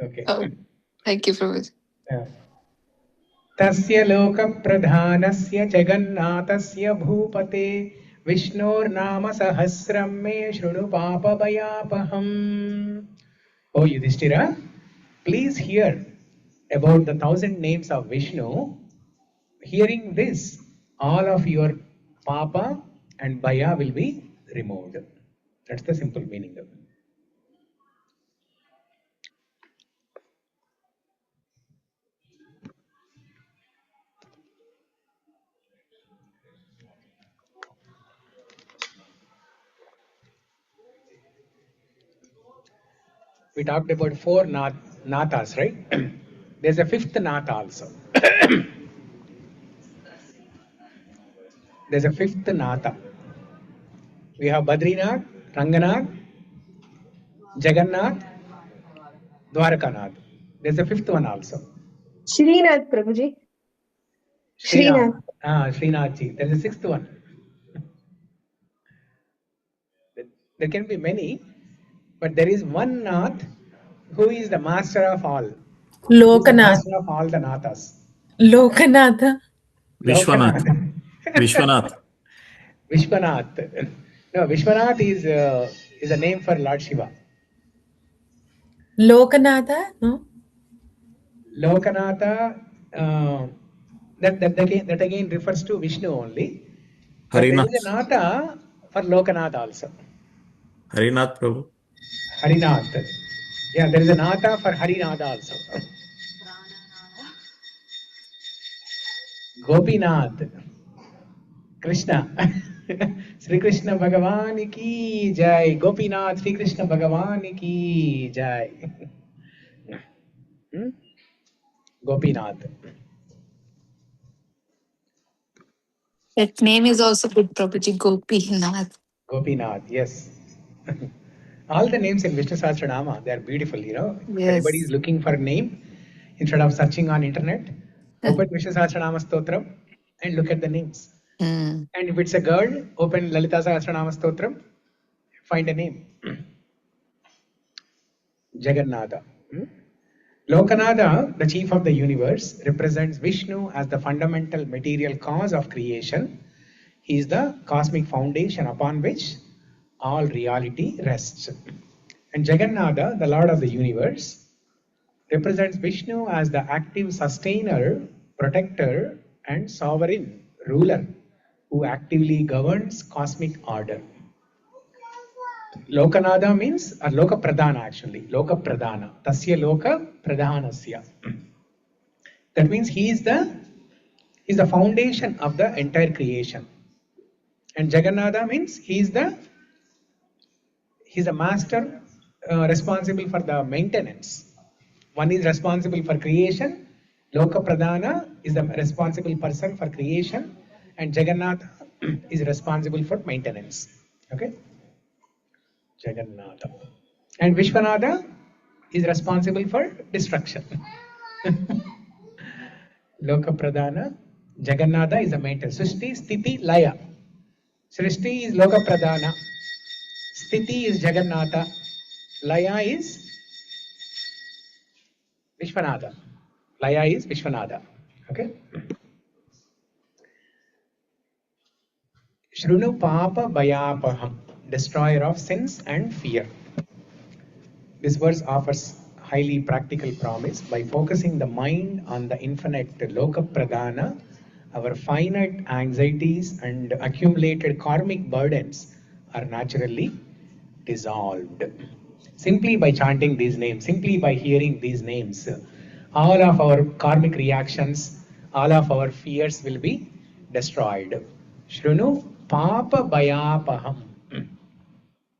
Speaker 1: Okay.
Speaker 2: Oh, thank you, Prabhuji.
Speaker 1: Yeah. तस्य लोकप्रधानस्य जगन्नाथस्य भूपते विष्णोर्नाम सहस्रं मे शृणु पापभयापहम्. O Yudhishthira, please hear about the 1,000 names of Vishnu. Hearing this, all of your papa and bhaya will be removed. That's the simple meaning of it. We talked about four natas, right? There's a fifth nata also. There's a fifth nata. We have Badrinath, Ranganath, Jagannath, Dwarakanath. There's a fifth one also.
Speaker 9: Srinath, Prabhuji.
Speaker 1: Srinath. Srinathji. There's a sixth one. There can be many, but there is one Nath who is the master of all. Who is the
Speaker 5: Lokanath.
Speaker 1: master of all the Nathas.
Speaker 5: Lokanatha.
Speaker 6: Vishwanath.
Speaker 1: Lokanath.
Speaker 6: Vishwanath.
Speaker 1: Vishwanath. No, Vishwanath is a name for Lord Shiva.
Speaker 5: Lokanatha? No?
Speaker 1: Lokanatha, that again refers to Vishnu only. But there is
Speaker 6: Harinath.
Speaker 1: a Nata for Lokanath also.
Speaker 6: Harinath Prabhu.
Speaker 1: Harinath. Yeah, there is a Nata for Harinath also. Gopinath. Krishna. Sri Krishna Bhagavan ki jai. Gopinath Sri Krishna Bhagavan ki jai. Gopinath.
Speaker 2: That name is also good, Prabhuji. Gopinath.
Speaker 1: Gopinath, yes. All the names in Vishnu Sahasra Nāma, they are beautiful, you know. If
Speaker 2: Yes.
Speaker 1: anybody is looking for a name, instead of searching on internet, open Vishnu Sahasra Nāma Stotram and look at the names.
Speaker 2: Mm.
Speaker 1: And if it's a girl, open Lalita Sahasra Nāma Stotram, find a name. Jagannatha. Lokanatha, the chief of the universe, represents Vishnu as the fundamental material cause of creation. He is the cosmic foundation upon which all reality rests. And Jagannatha, the Lord of the universe, represents Vishnu as the active sustainer, protector, and sovereign ruler who actively governs cosmic order. Lokanatha means, or Loka Pradhana actually, Loka Pradhana. Tasya Loka Pradhanasya. That means he is the foundation of the entire creation. And Jagannatha means he's a master responsible for the maintenance. One is responsible for creation, Loka Pradhana is the responsible person for creation, and Jagannatha is responsible for maintenance. Okay? Jagannatha. And Vishwanatha is responsible for destruction. Loka Pradhana, Jagannatha is the maintenance. Srishti, Sthiti, Laya. Srishti is Loka Pradhana. Sthiti is Jagannatha. Laya is Vishwanatha. Laya is Vishwanatha. Okay? Shrunu Papa Bhayapaham, destroyer of sins and fear. This verse offers highly practical promise. By focusing the mind on the infinite Loka Pradhana, our finite anxieties and accumulated karmic burdens are naturally dissolved. Simply by chanting these names, simply by hearing these names, all of our karmic reactions, all of our fears will be destroyed. Shrunu Papa Bhayapaham.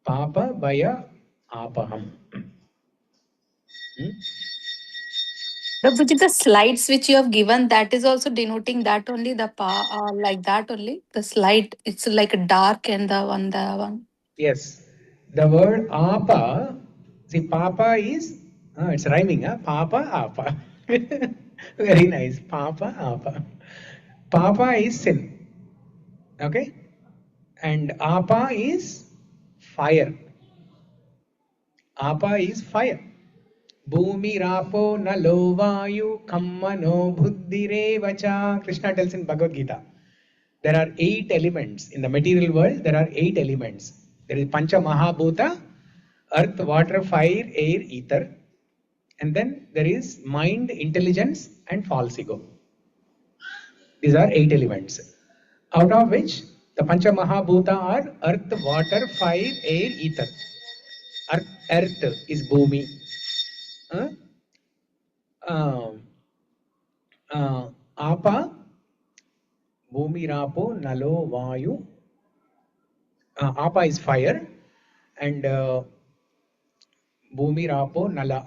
Speaker 1: Papa Bhaya Apaham.
Speaker 2: Prabhuji, the slides which you have given, that is also denoting that only the like that only. The slide, it's like a dark and the one.
Speaker 1: Yes. The word Apa, see, Papa is, it's rhyming, Papa, Apa. Very nice. Papa, Apa. Papa is sin. Okay? And Apa is fire. Apa is fire. Bhumi Rapo Nalo Vayu Kammano Buddhirevacha. Krishna tells in Bhagavad Gita. There are 8 elements. In the material world, there are 8 elements. There is Pancha Mahabhuta, earth, water, fire, air, ether. And then there is mind, intelligence, and false ego. These are 8 elements. Out of which the Pancha Mahabhuta are earth, water, fire, air, ether. Earth is Bhumi. Apa, Bhumi, Rapo, Nalo, Vayu. Apa is fire, and Bhumi, Rapo, Nala.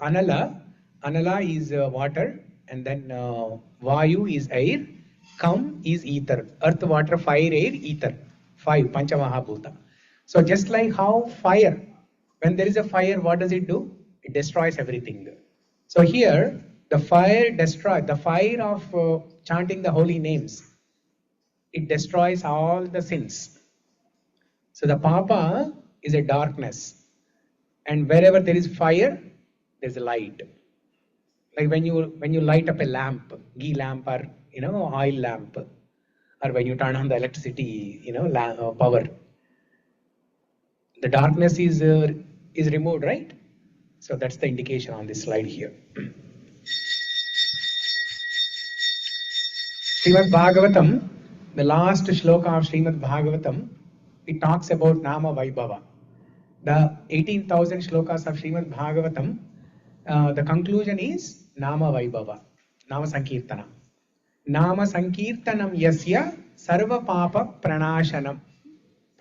Speaker 1: Anala is water, and then Vayu is air, Kam is ether. Earth, water, fire, air, ether. 5, Pancha Mahabhuta. So just like how fire, when there is a fire, what does it do? It destroys everything. So here, the fire destroys, the fire of chanting the holy names, it destroys all the sins. So the Papa is a darkness, and wherever there is fire, there is a light. Like when you light up a lamp, ghee lamp, or oil lamp, or when you turn on the electricity, power, the darkness is removed, right? So that's the indication on this slide here. Srimad Bhagavatam, the last shloka of Srimad Bhagavatam, it talks about Nama Vaibhava. The 18,000 shlokas of Srimad Bhagavatam, the conclusion is Nama Vaibhava, Nama Sankirtana. Nama Sankirtanam Yasya Sarva Papa Pranashanam.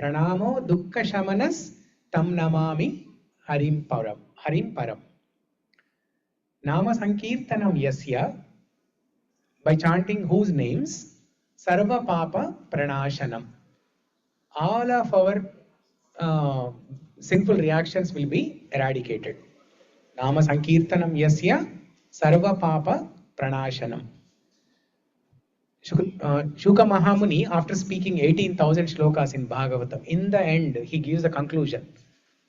Speaker 1: Pranamo Dukkha Shamanas Tam Namami Harim Param. Nama Sankirtanam Yasya, by chanting whose names, Sarva Papa Pranashanam. All of our sinful reactions will be eradicated. Nama Sankirtanam Yasya Sarva Papa Pranashanam. Shuka Mahamuni, after speaking 18,000 shlokas in Bhagavatam, in the end, he gives a conclusion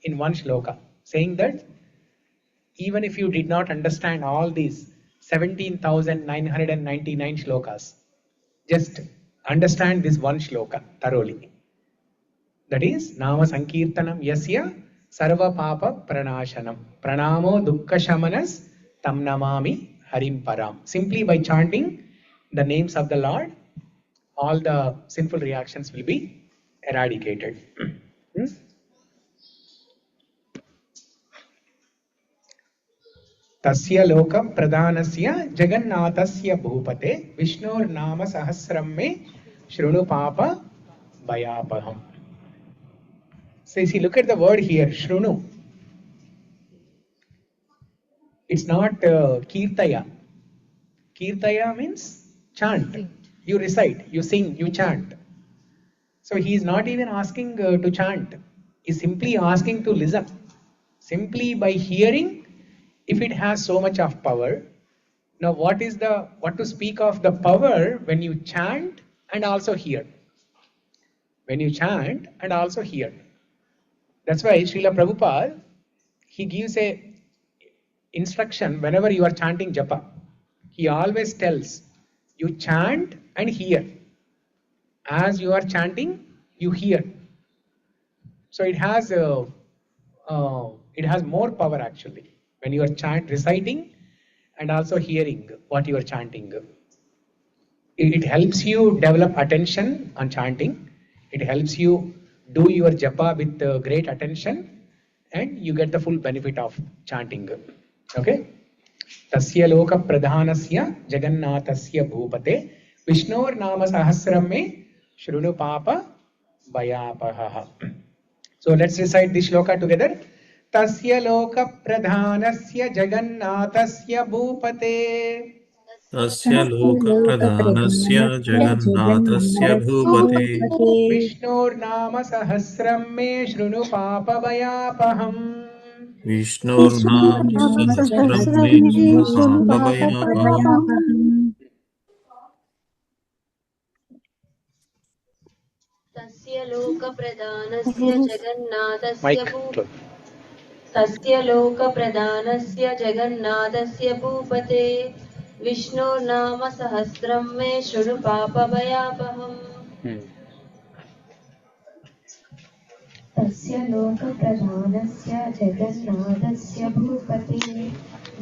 Speaker 1: in one shloka, saying that even if you did not understand all these 17,999 shlokas, just understand this one shloka thoroughly. That is, Nama Sankirtanam Yasya Sarva Papa Pranashanam. Pranamo Dukkha Shamanas Tam Namami Harim Param. Simply by chanting the names of the Lord, all the sinful reactions will be eradicated. Tasya lōka pradhanasya jagannathasya bhupate Vishnur Nāma Stotram me shrunu papa bhayapaham. So see, look at the word here, shrunu. It's not kirtaya. Kirtaya means chant. You recite, you sing, you chant. So he is not even asking to chant. He is simply asking to listen. Simply by hearing, if it has so much of power. Now what to speak of the power when you chant and also hear? When you chant and also hear. That's why Srila Prabhupada, he gives a instruction whenever you are chanting japa. He always tells, you chant and hear. As you are chanting, you hear. So it has more power actually when you are reciting and also hearing what you are chanting. It helps you develop attention on chanting. It helps you do your japa with great attention, and you get the full benefit of chanting. Okay? Tasya lōka pradhanasya jagannathasya bhūpate Vishnor Nāma Sahasram me shrunu papa vayapaha. So let's recite this shloka together. Tasya loka pradhanasya jagannathasya bhūpate
Speaker 6: तस्य लोकप्रधानस्य जगन्नाथस्य भूपते
Speaker 1: विष्णोर्नाम सहस्रं मे शृणु पापभयापहम्
Speaker 6: विष्णोर्नाम सहस्रं मे शृणु पापभयापहम्
Speaker 3: तस्य लोकप्रधानस्य जगन्नाथस्य तस्य लोकप्रधानस्य जगन्नाथस्य भूपते विष्णोर्नाम सहस्रं मे शृणु पापभयापहम्
Speaker 10: तस्य लोकप्रधानस्य जगन्नाथस्य भूपते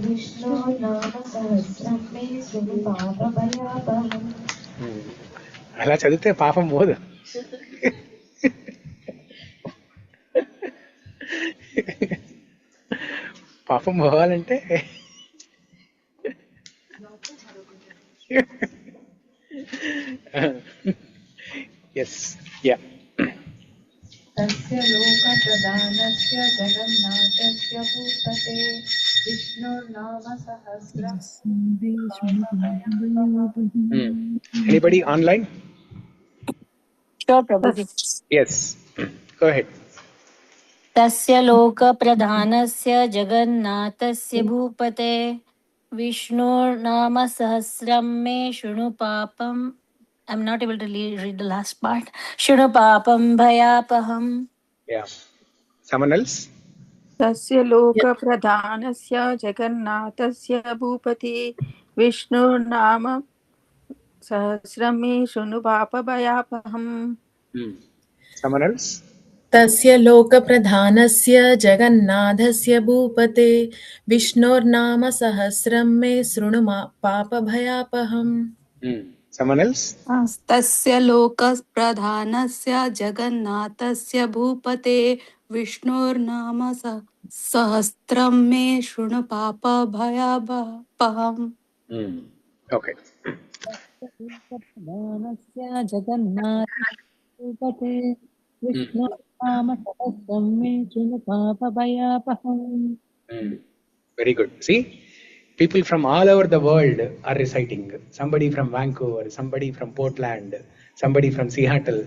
Speaker 10: विष्णोर्नाम सहस्रं मे शृणु पापभयापहम्.
Speaker 1: అలా చదివితే పాపం పోదు. పాపం పోవాలంటే ఎస్ యా.
Speaker 10: तस्य लोकप्रधानस्य जगन्नाथस्य भूपते विष्णुर्नाम सहस्रं.
Speaker 1: Anybody online?
Speaker 11: Sure, Prabhuji.
Speaker 1: Yes. Go ahead.
Speaker 11: तस्य लोकप्रधानस्य जगन्नाथस्य भूपते विष्णोर्नाम सहस्रं मे शृणु पापम्. I'm not able to read the last part. शृणु पापं भयापहम्.
Speaker 1: Yeah. Someone else?
Speaker 7: तस्य लोकप्रधानस्य जगन्नाथस्य भूपति विष्णुर्नाम सहस्रं मे शृणु पापभयापहम्.
Speaker 1: Someone else?
Speaker 5: तस्य लोकप्रधानस्य जगन्नाथस्य भूपते विष्णोर्नाम सहस्रं मे शृणु पापभयापहम्.
Speaker 1: Someone else?
Speaker 2: तस्य लोकप्रधानस्य जगन्नाथस्य भूपते विष्णोर्नाम सहस्रं मे शृणु पापभयापहम्.
Speaker 1: Okay.
Speaker 4: लोकप्रधानस्य जगन्नाथस्य भूपते विष्णुर्नाम सहस्रं मे शृणु पापभयापहम्.
Speaker 1: Very good. See, people from all over the world are reciting. Somebody from Vancouver, somebody from Portland, somebody from Seattle,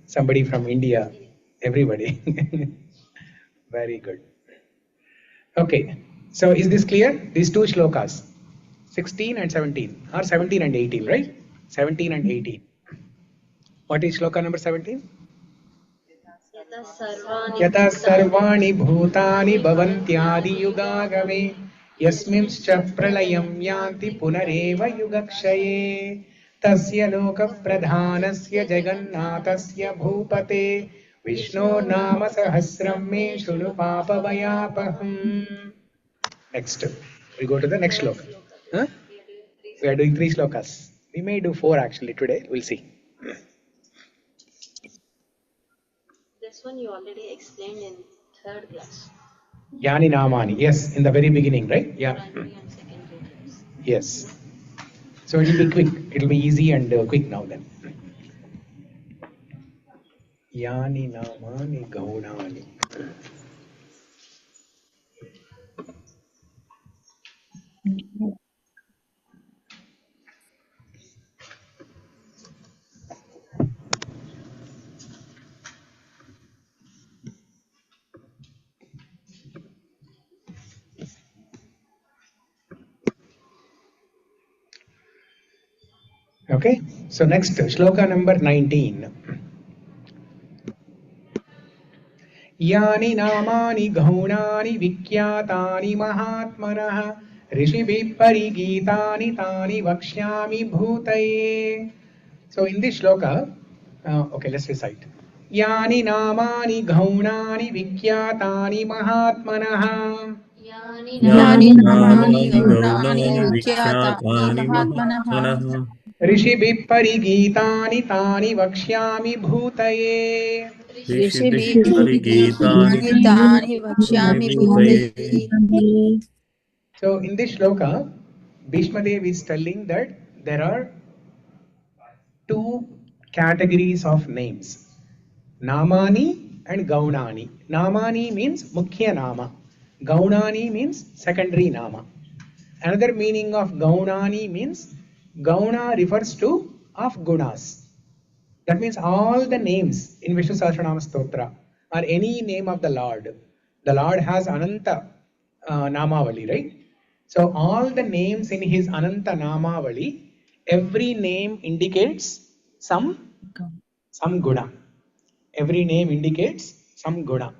Speaker 1: somebody from India, everybody. Very good. Okay, so is this clear? These two shlokas, 16 and 17, or 17 and 18, right? 17 and 18. What is shloka number 17? यतः सर्वाणि भूतानि भवन्त्यादि युगागमे यस्मिंश्च प्रलयं यान्ति पुनरेव युगक्षये तस्य लोकप्रधानस्य जगन्नाथस्य भूपते विष्णो नाम सहस्रं मे शृणु पापभयापहम्. Next, we go to the next shloka. We are doing 3 shlokas. We may do 4 actually today. We'll see.
Speaker 3: This one you already explained in 3rd class.
Speaker 1: Yāni nāmāni. Yes, in the very beginning, right? Yeah. Yes. So it will be quick. It will be easy and quick now then. Yāni nāmāni gaunāni. Okay, so next, shloka number 19. Yāni nāmāni ghaunāni vikyātāni mahatmanah rishibhih parigītāni tāni vakshyāmi bhūtaye. So in this shloka, okay, let's recite. Yāni nāmāni ghaunāni vikyātāni mahatmanah
Speaker 3: यानि
Speaker 7: यानि
Speaker 6: यानि
Speaker 3: नामानि
Speaker 7: नामानि
Speaker 6: नामानि
Speaker 7: गौणानि
Speaker 6: गौणानि
Speaker 7: विख्यातानि
Speaker 6: विख्यातानि
Speaker 7: महात्मनः
Speaker 6: महात्मनः
Speaker 1: ऋषिभिः परिगीतानि तानि वक्ष्यामि भूतये.
Speaker 6: ऋषिभिः
Speaker 7: ऋषिभिः
Speaker 6: परिगीतानि
Speaker 7: गीतानि वक्ष्यामि भूतये.
Speaker 1: So in this shloka, Bhishma Dev is telling that there are two categories of names, Nāmāni and Gaunāni. Nāmāni means Mukhya Nama. Gaunāni means secondary Nama. Another meaning of Gaunāni means Gauna refers to of gunas. That means all the names in Vishnu Sahasra Nāma Stotram or any name of the Lord. The Lord has Ananta Namavali, right? So all the names in his Ananta Namavali, every name indicates some guna. Every name indicates some guna.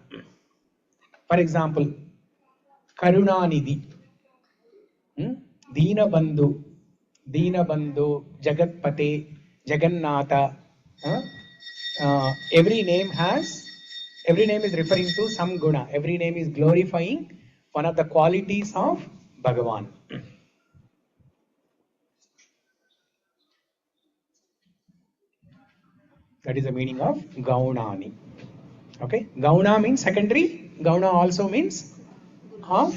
Speaker 1: For example, Karunanidhi, Deenabandhu, Jagatpate, Jagannatha. Every name is referring to some guna. Every name is glorifying one of the qualities of Bhagavan. That is the meaning of Gaunani. Okay, Gauna means secondary. Gauna also means of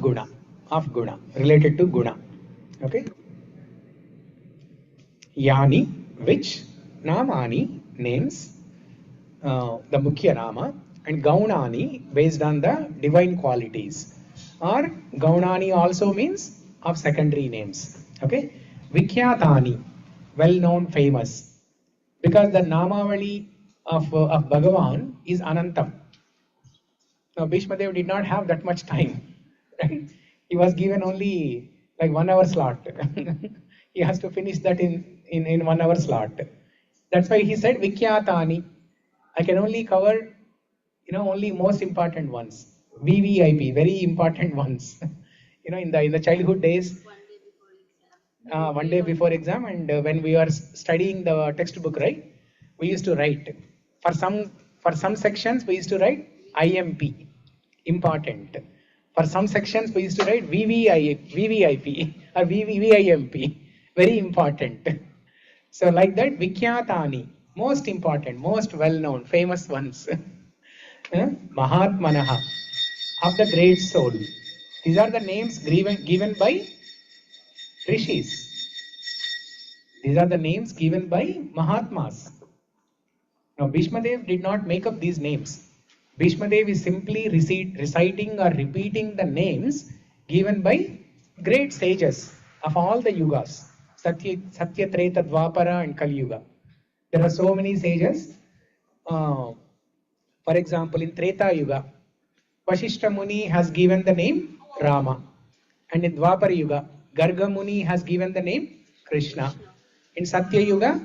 Speaker 1: guna, related to guna. Okay. Yani, which, Namani, names, the Mukhya Nama, and Gaunani, based on the divine qualities. Or Gaunani also means of secondary names. Okay. Vikyatani, well known, famous. Because the Namavali of Bhagavan is Anantam. Now Bhishma Dev did not have that much time. Right? He was given only like 1 hour slot. He has to finish that in 1 hour slot. That's why he said Vikyatani. I can only cover only most important ones. VVIP, very important ones. In the childhood days, 1 day before exam, and when we were studying the textbook, right, we used to write for some sections we used to write IMP, important. For some sections we used to write VVIP or VVIMP, very important. So like that, Vikyatani, most important, most well known, famous ones. Mahatmanaha, of the great soul. These are the names given by Rishis. These are the names given by Mahatmas. Now Bhishma Dev did not make up these names. Bhishma Dev is simply reciting or repeating the names given by great sages of all the yugas. Satya, Treta, Dvapara and Kali Yuga. There are so many sages. For example, in Treta Yuga, Vasishta Muni has given the name Rama. And in Dvapara Yuga, Garga Muni has given the name Krishna. In Satya Yuga,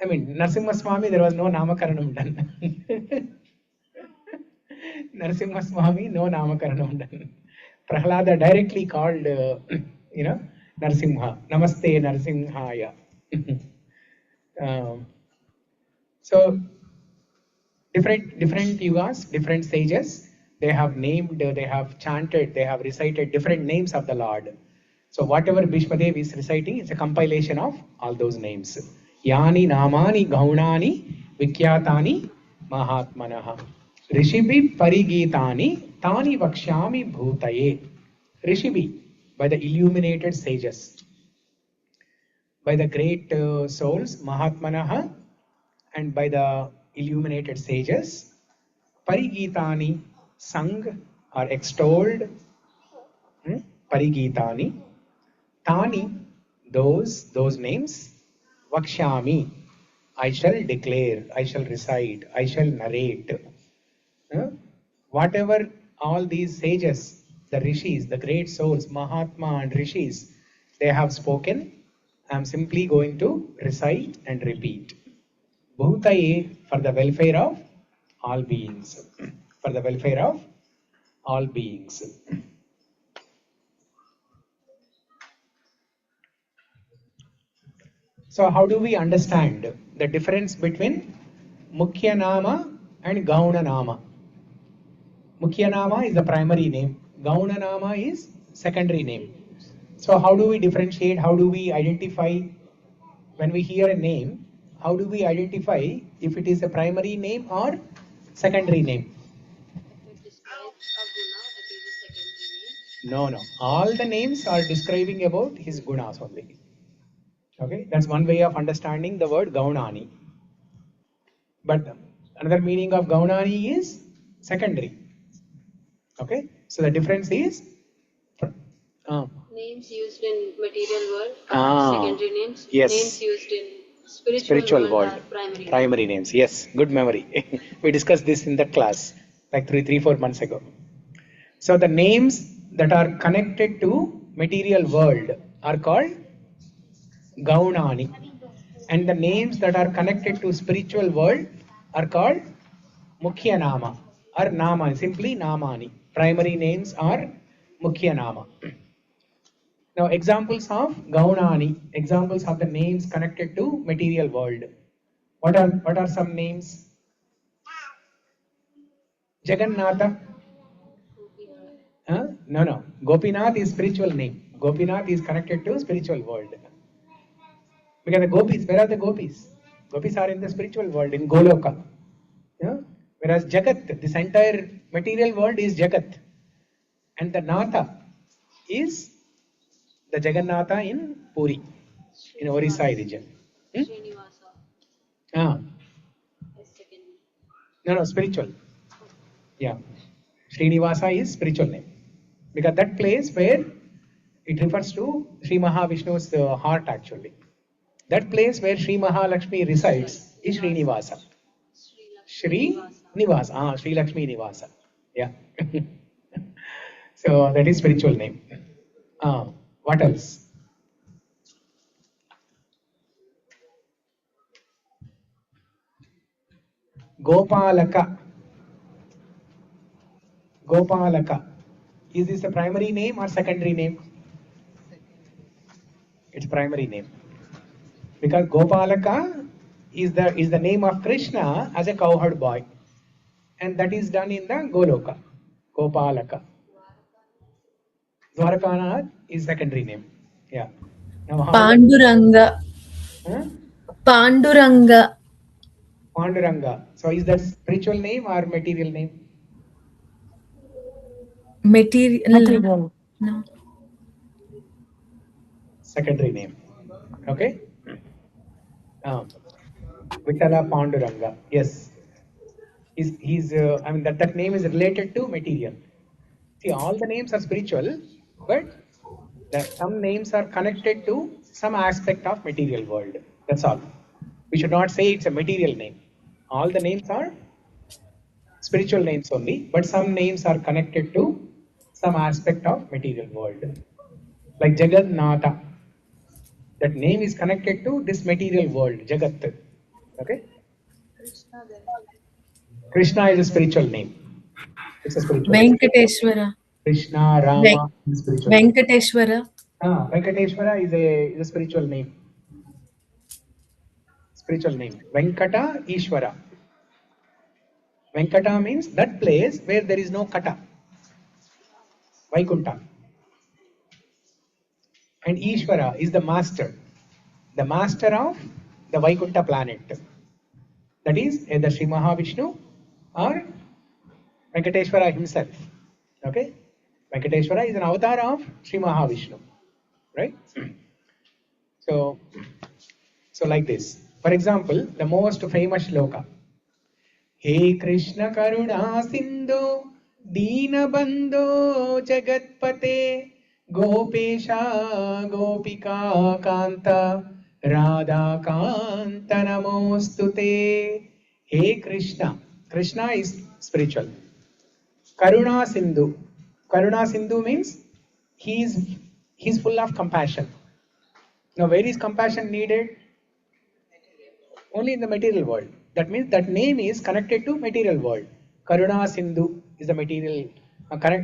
Speaker 1: Narasimha Swami, there was no Namakaranam done. Narasimha Swami, no Namakaranam done. Prahlada directly called, Narasimha. Namaste Narasimhaya. So, different yugas, different sages, they have named, they have chanted, they have recited different names of the Lord. So whatever Bhishma Dev is reciting, it's a compilation of all those names. Yani nāmāni gaunāni vikyātāni mahatmanaha. Rishibhi parigītāni tāni vakshyāmi bhūtaye. Rishibhi, by the illuminated sages, by the great souls, mahatmanaha, and by the illuminated sages, parigītāni, sung or extolled, parigītāni, Tani, those names, Vakshyami, I shall declare, I shall recite, I shall narrate. Whatever all these sages, the rishis, the great souls, Mahatma and rishis, they have spoken, I am simply going to recite and repeat. Bhutaye, for the welfare of all beings. For the welfare of all beings. So how do we understand the difference between Mukhya Nama and Gauna Nama? Mukhya Nama is the primary name. Gauna Nama is secondary name. So how do we differentiate? How do we identify when we hear a name? How do we identify if it is a primary name or secondary name?
Speaker 3: If it describes a guna, it is a secondary name.
Speaker 1: No. All the names are describing about his gunas only. Okay, that's one way of understanding the word Gaunani. But another meaning of Gaunani is secondary. Okay, so the difference is
Speaker 3: names used in material world, secondary names.
Speaker 1: Yes.
Speaker 3: Names used in spiritual world are
Speaker 1: primary names. Yes, good memory. We discussed this in that class like 3-4 months ago. So the names that are connected to material world are called Gaunani, and the names that are connected to spiritual world are called Mukhya Nama or Namani, simply Namani. Primary names are Mukhya Nama. Now examples of Gaunani, examples of the names connected to material world. What are some names? Jagannatha. No. Gopinath is spiritual name. Gopinath is connected to spiritual world. Because the gopis, where are the gopis? Gopis are in the spiritual world, in Goloka. Yeah? Whereas Jagat, this entire material world is Jagat. And the Natha is the Jagannatha in Puri, in Orissa region. No, spiritual. Yeah. Srinivasa is spiritual name. Because that place where it refers to Sri Mahavishnu's heart actually. That place where Sri Mahalakshmi resides is Srinivasa. Sri Nivasa. Sri Lakshmi Nivasa. Yeah. So that is spiritual name. What else? Gopalaka. Gopalaka. Is this a primary name or secondary name? It's primary name. Because Gopalaka is the name of Krishna as a cowherd boy. And that is done in the Goloka. Gopalaka. Dwarakanath is secondary name. Yeah. Now,
Speaker 5: Panduranga. Panduranga.
Speaker 1: Panduranga. So is that spiritual name or material name?
Speaker 5: Material. No.
Speaker 1: Secondary name. Okay. Vitala Panduranga. Yes. That name is related to material. See, all the names are spiritual, but some names are connected to some aspect of material world. That's all. We should not say it's a material name. All the names are spiritual names only, but some names are connected to some aspect of material world. Like Jagannatha. That name is connected to this material world, Jagat. Okay? Krishna is a spiritual name. It's a spiritual name.
Speaker 5: Venkateshwara.
Speaker 1: Krishna, Rama is spiritual name.
Speaker 5: Venkateshwara.
Speaker 1: Venkateshwara is a spiritual name. Spiritual name. Venkata Ishwara. Venkata means that place where there is no kata. Vaikunta. And Ishwara is the master. The master of the Vaikunta planet. That is either Sri Mahavishnu or Venkateshwara himself. Okay? Venkateshwara is an avatar of Sri Mahavishnu. Right? So like this. For example, the most famous shloka. He Krishna Karuna Sindhu Dina Bandho Jagatpate Gopesha Gopika Kanta Radha Kanta Namostute. Hey Krishna. Krishna is spiritual. Karuna Sindhu. Karuna Sindhu means he's full of compassion. Now, where is compassion needed? Only in the material world. That means that name is connected to material world. Karuna Sindhu is the material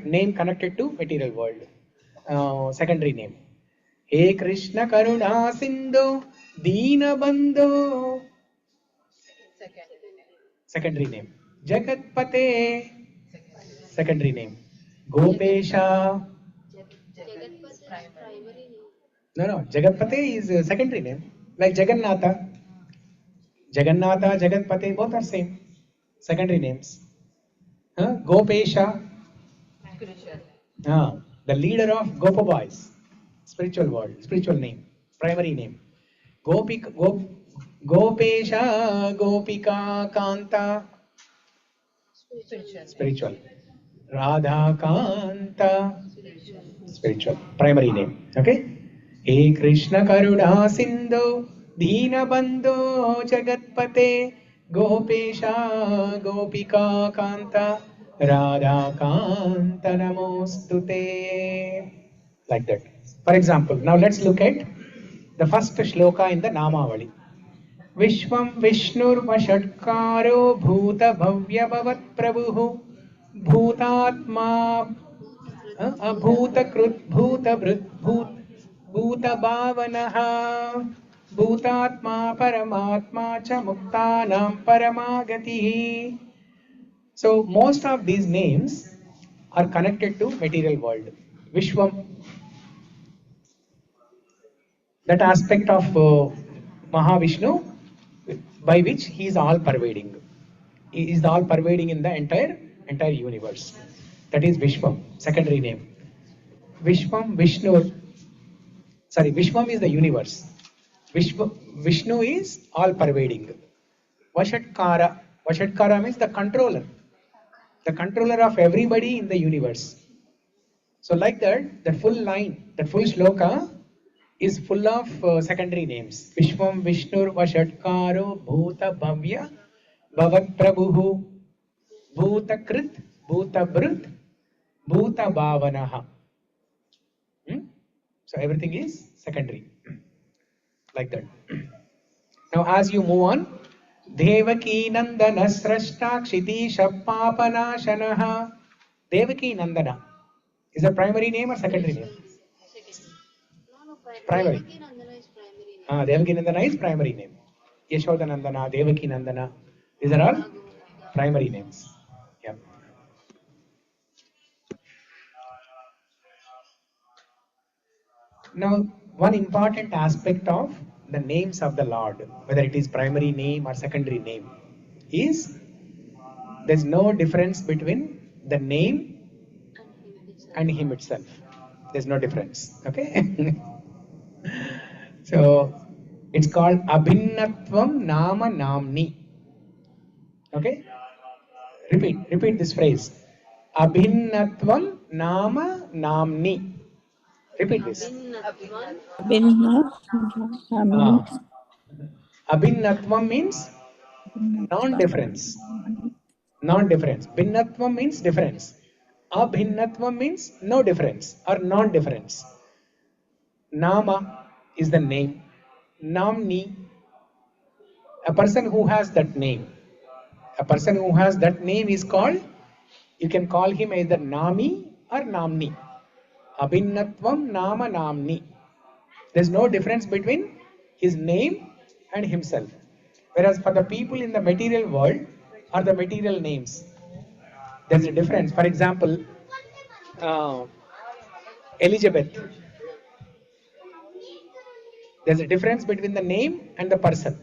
Speaker 1: name connected to material world. Secondary name. Hey Krishna Karuna Sindhu Deena Bandhu. Secondary name. Jagatpate. Secondary name. Gopesha. No. Jagatpate is a secondary name. Like Jagannatha. Jagannatha, Jagatpate, both are same. Secondary names. Gopesha. The leader of Gopa boys. Spiritual world. Spiritual name. Primary name. Gopesha, Gopika, Kanta. Spiritual. Radha, Kanta. Spiritual. Primary name. Okay? Hey Krishna Karuna Sindhu Deena Bandhu Jagatpate Gopesha Gopika Kanta Radha Kanta Namostute. Like that. For example, now let's look at the first shloka in the Namavali. Vishwam Vishnur Vashatkaro Bhuta Bhavya Bhavat Prabhu Bhutatma Bhuta Krut Bhuta Brut Bhuta Bhavanaha Bhutatma Paramatma Cha Muktanam Paramagati. So most of these names are connected to material world. Vishwam, that aspect of Mahavishnu by which he is all pervading. He is all pervading in the entire universe. That is Vishwam, secondary name. Vishwam, Vishnu. Sorry, Vishwam is the universe. Vishnu is all pervading. Vashatkara. Vashatkara means the controller. The controller of everybody in the universe. So like that, the full line, the full shloka is full of secondary names. Vishwam, Vishnur, Vashatkaro, Bhuta, Bhavya, Bhavat Prabhu, Bhuta Krit, Bhuta Brut, Bhuta Bhavanaha. So everything is secondary. Like that. Now as you move on, Devaki Nandana Srashta Kshitisha Papanashanaha. Devaki Nandana is a primary name or secondary name? Primary. Devaki Nandana is primary name. Yashoda Nandana, Devaki Nandana. These are all primary names. Yeah. Now, one important aspect of the names of the Lord, whether it is primary name or secondary name, is there's no difference between the name and him itself. There's no difference. Okay? So, it's called Abhinnatvam Nama Namni. Okay? Repeat this phrase. Abhinnatvam Nama Namni. Repeat this. Abhinnatvam means non-difference. Non-difference. Bhinnatvam means difference. Abhinnatvam means no difference or non-difference. Nama is the name. Namni, a person who has that name. A person who has that name is called, you can call him either Nami or Namni. Abhinnatvam Nama Namni. There's no difference between his name and himself. Whereas for the people in the material world or the material names, there's a difference. For example, Elizabeth. There's a difference between the name and the person.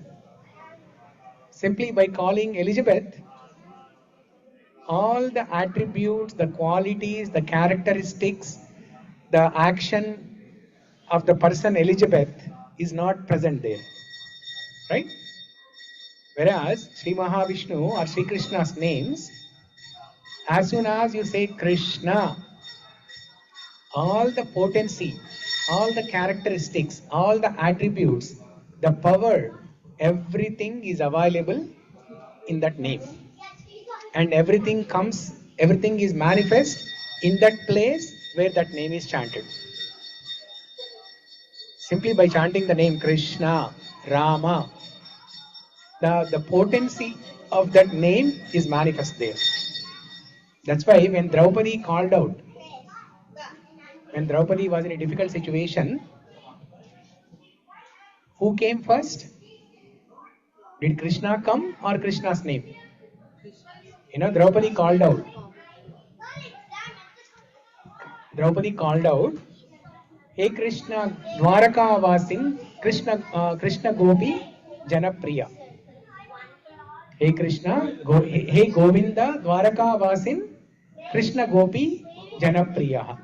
Speaker 1: Simply by calling Elizabeth, all the attributes, the qualities, the characteristics, the action of the person Elizabeth is not present there. Right? Whereas Sri Mahavishnu or Sri Krishna's names, as soon as you say Krishna, all the potency, all the characteristics, all the attributes, the power, everything is available in that name. And everything is manifest in that place where that name is chanted. Simply by chanting the name Krishna, Rama, the potency of that name is manifest there. That's why when Draupadi called out, when Draupadi was in a difficult situation, who came first? Did Krishna come or Krishna's name? Draupadi called out. Draupadi called out, Hey Krishna, Dwaraka Vasin, Krishna Gopi, Janapriya. Hey Krishna, Hey Govinda, Dwaraka Vasin, Krishna Gopi, Janapriya.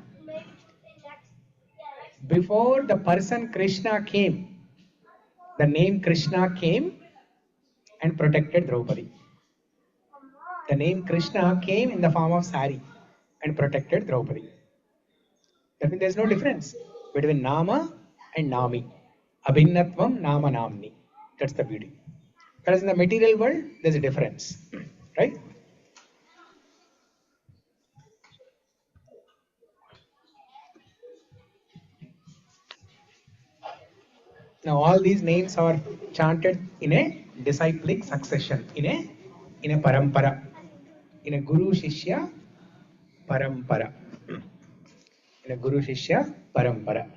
Speaker 1: Before the person Krishna came, the name Krishna came and protected Draupadi. The name Krishna came in the form of sari and protected Draupadi. That means there is no difference between Nama and Nami. Abhinnatvam Nama Namni. That's the beauty. Whereas in the material world, there is a difference. Right? Now all these names are chanted in a disciplic succession, in a parampara, in a Guru Shishya parampara. In a Guru Shishya parampara.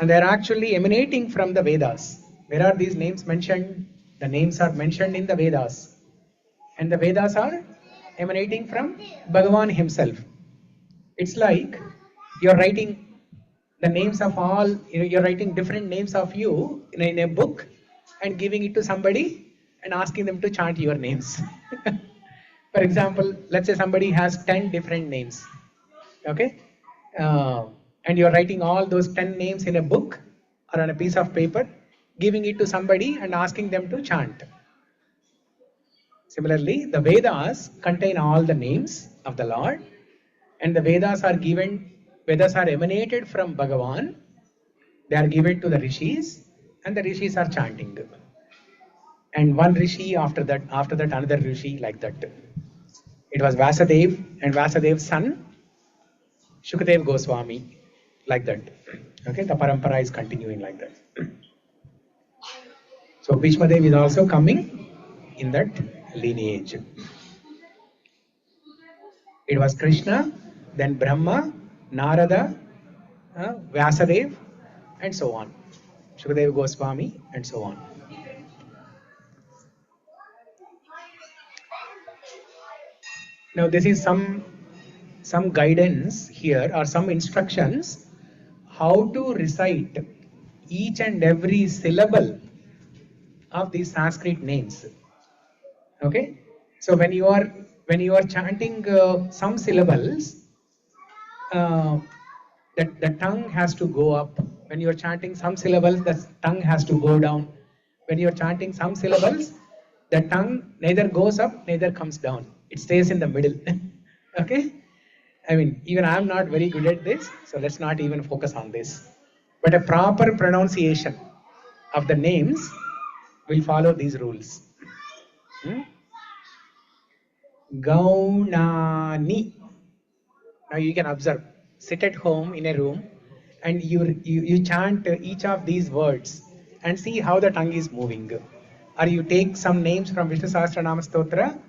Speaker 1: And they are actually emanating from the Vedas. Where are these names mentioned? The names are mentioned in the Vedas. And the Vedas are emanating from Bhagavan himself. It's like you're writing the names of all, you're writing different names of you in a book and giving it to somebody and asking them to chant your names. For example, let's say somebody has 10 different names. Okay? And you're writing all those 10 names in a book or on a piece of paper, giving it to somebody and asking them to chant. Similarly, the Vedas contain all the names of the Lord, and the Vedas are emanated from Bhagavan. They are given to the rishis, and the rishis are chanting. And one rishi after that another rishi, like that. It was Vyasadeva and Vyasadev's son, Shukadeva Goswami, like that. Okay, the parampara is continuing like that. So Bhishma Dev is also coming in that lineage. It was Krishna, then Brahma, Narada, Vyasadeva, and so on. Shukadeva Goswami, and so on. Now this is some guidance here, or some instructions how to recite each and every syllable of these Sanskrit names. Okay, so when you are chanting some syllables, the tongue has to go up. When you are chanting some syllables, the tongue has to go down. When you are chanting some syllables, the tongue neither goes up, neither comes down. It stays in the middle. Okay? I mean, even I am not very good at this, so let's not even focus on this. But a proper pronunciation of the names will follow these rules. Gaunani. Now you can observe. Sit at home in a room and you chant each of these words and see how the tongue is moving. Or you take some names from Vishnu Sahasra Nāma Stotram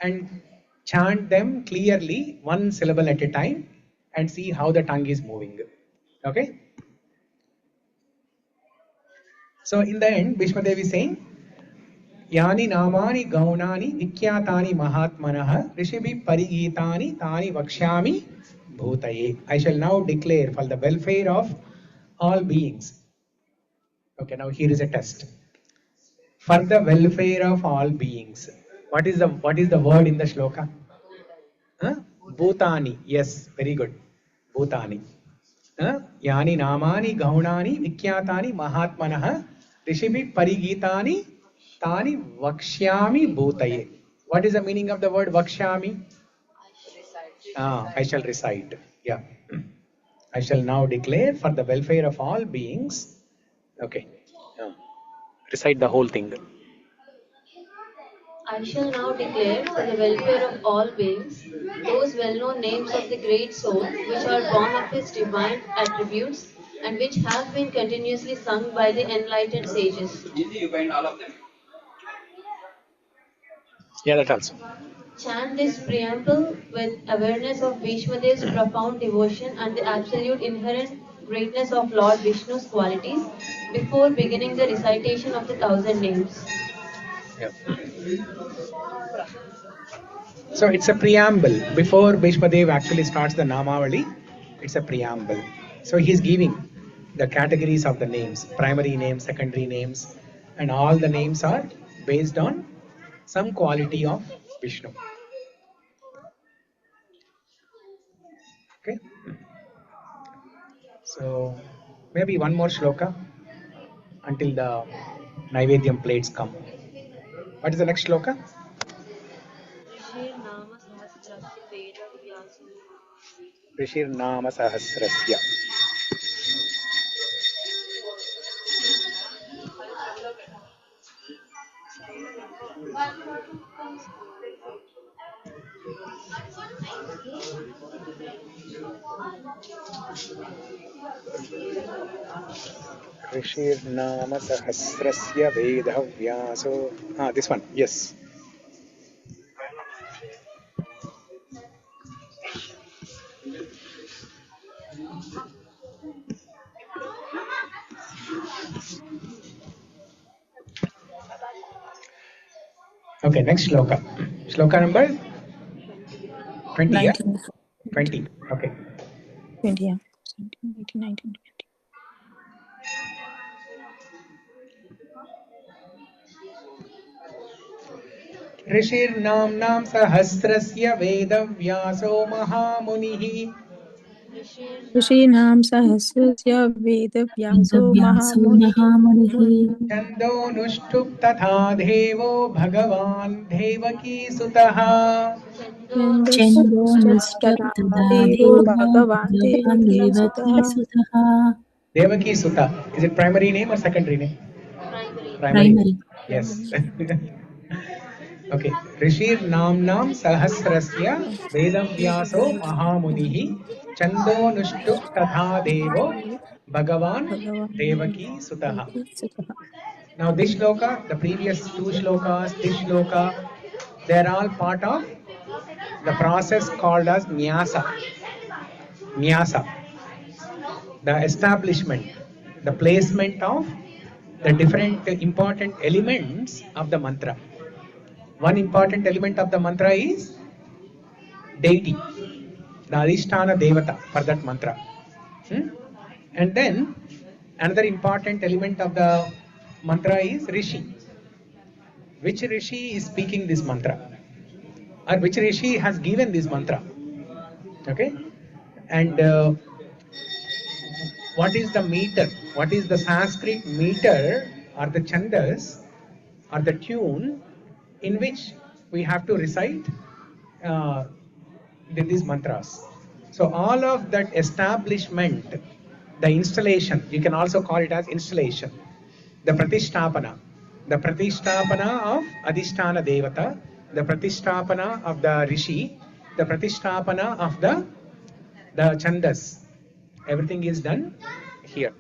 Speaker 1: and chant them clearly, one syllable at a time, and see how the tongue is moving. Okay? So in the end, Bhishma Devi is saying, Yāni nāmāni gaunāni vikyātāni mahatmanah rishibhi parigītāni tāni vakshyāmi bhūtaye. I shall now declare for the welfare of all beings. Okay, now here is a test. For the welfare of all beings. What is the word in the shloka? Bhutani. Yes, very good. Bhutani. Yāni nāmāni gaunāni vikyātāni mahatmanah rishibhi parigītāni tāni vakshyāmi bhūtaye. What is the meaning of the word vakshyāmi? I shall recite. Yeah. I shall now declare for the welfare of all beings. Okay. Recite the whole thing.
Speaker 3: I shall now declare for the welfare of all beings those well-known names of the great soul which are born of his divine attributes and which have been continuously sung by the enlightened sages.
Speaker 1: Yeah, that also.
Speaker 3: Chant this preamble with awareness of Bhishma Dev's profound devotion and the absolute inherent greatness of Lord Vishnu's qualities before beginning the recitation of the 1,000 names.
Speaker 1: Yeah. So it's a preamble. Before Bhishma Dev actually starts the Namavali, it's a preamble. So he's giving the categories of the names, primary names, secondary names, and all the names are based on some quality of Vishnu. Okay. So maybe one more shloka until the Naivedyam plates come. What is the next shloka? Rishir Nama Sahasrasya. Rishir Nama Sahasrasya Vedah Vyaso. This one, yes. Okay, next shloka. Shloka number 20, yeah? 20, okay.
Speaker 12: 20, yeah. 18, 19, 20.
Speaker 1: Rishir Namnam Sahasrasya Veda Vyaso Mahamunihi.
Speaker 12: ऋषीणां सहस्रस्य वेदव्यासो महामुनिः
Speaker 1: Chando Nushtup Tatha Devo Bhagavan Devaki Sutaha.
Speaker 12: छन्दोश्चतरा देवो भगवान् देवकीसुतः.
Speaker 1: Devaki Sutta. Is it primary name or secondary name? Primary. Yes. Okay. Rishir Namnam Sahasrasya Vedavyaso Mahamunihi Chando Nushtup Tatha Devo Bhagavan Devaki Sutaha. Now this shloka, the previous two shlokas, this shloka, they are all part of the process called as Nyasa. Nyasa. The establishment, the placement of the different important elements of the mantra. One important element of the mantra is deity, the Adhisthana Devata for that mantra. And then another important element of the mantra is Rishi. Which Rishi is speaking this mantra? Or which Rishi has given this mantra? Okay? And what is the meter? What is the Sanskrit meter or the chandas or the tune in which we have to recite these mantras? So all of that establishment, the installation, you can also call it as installation, the pratishtapana of Adhisthana Devata, the pratishtapana of the Rishi, the pratishtapana of the chandas. Everything is done here.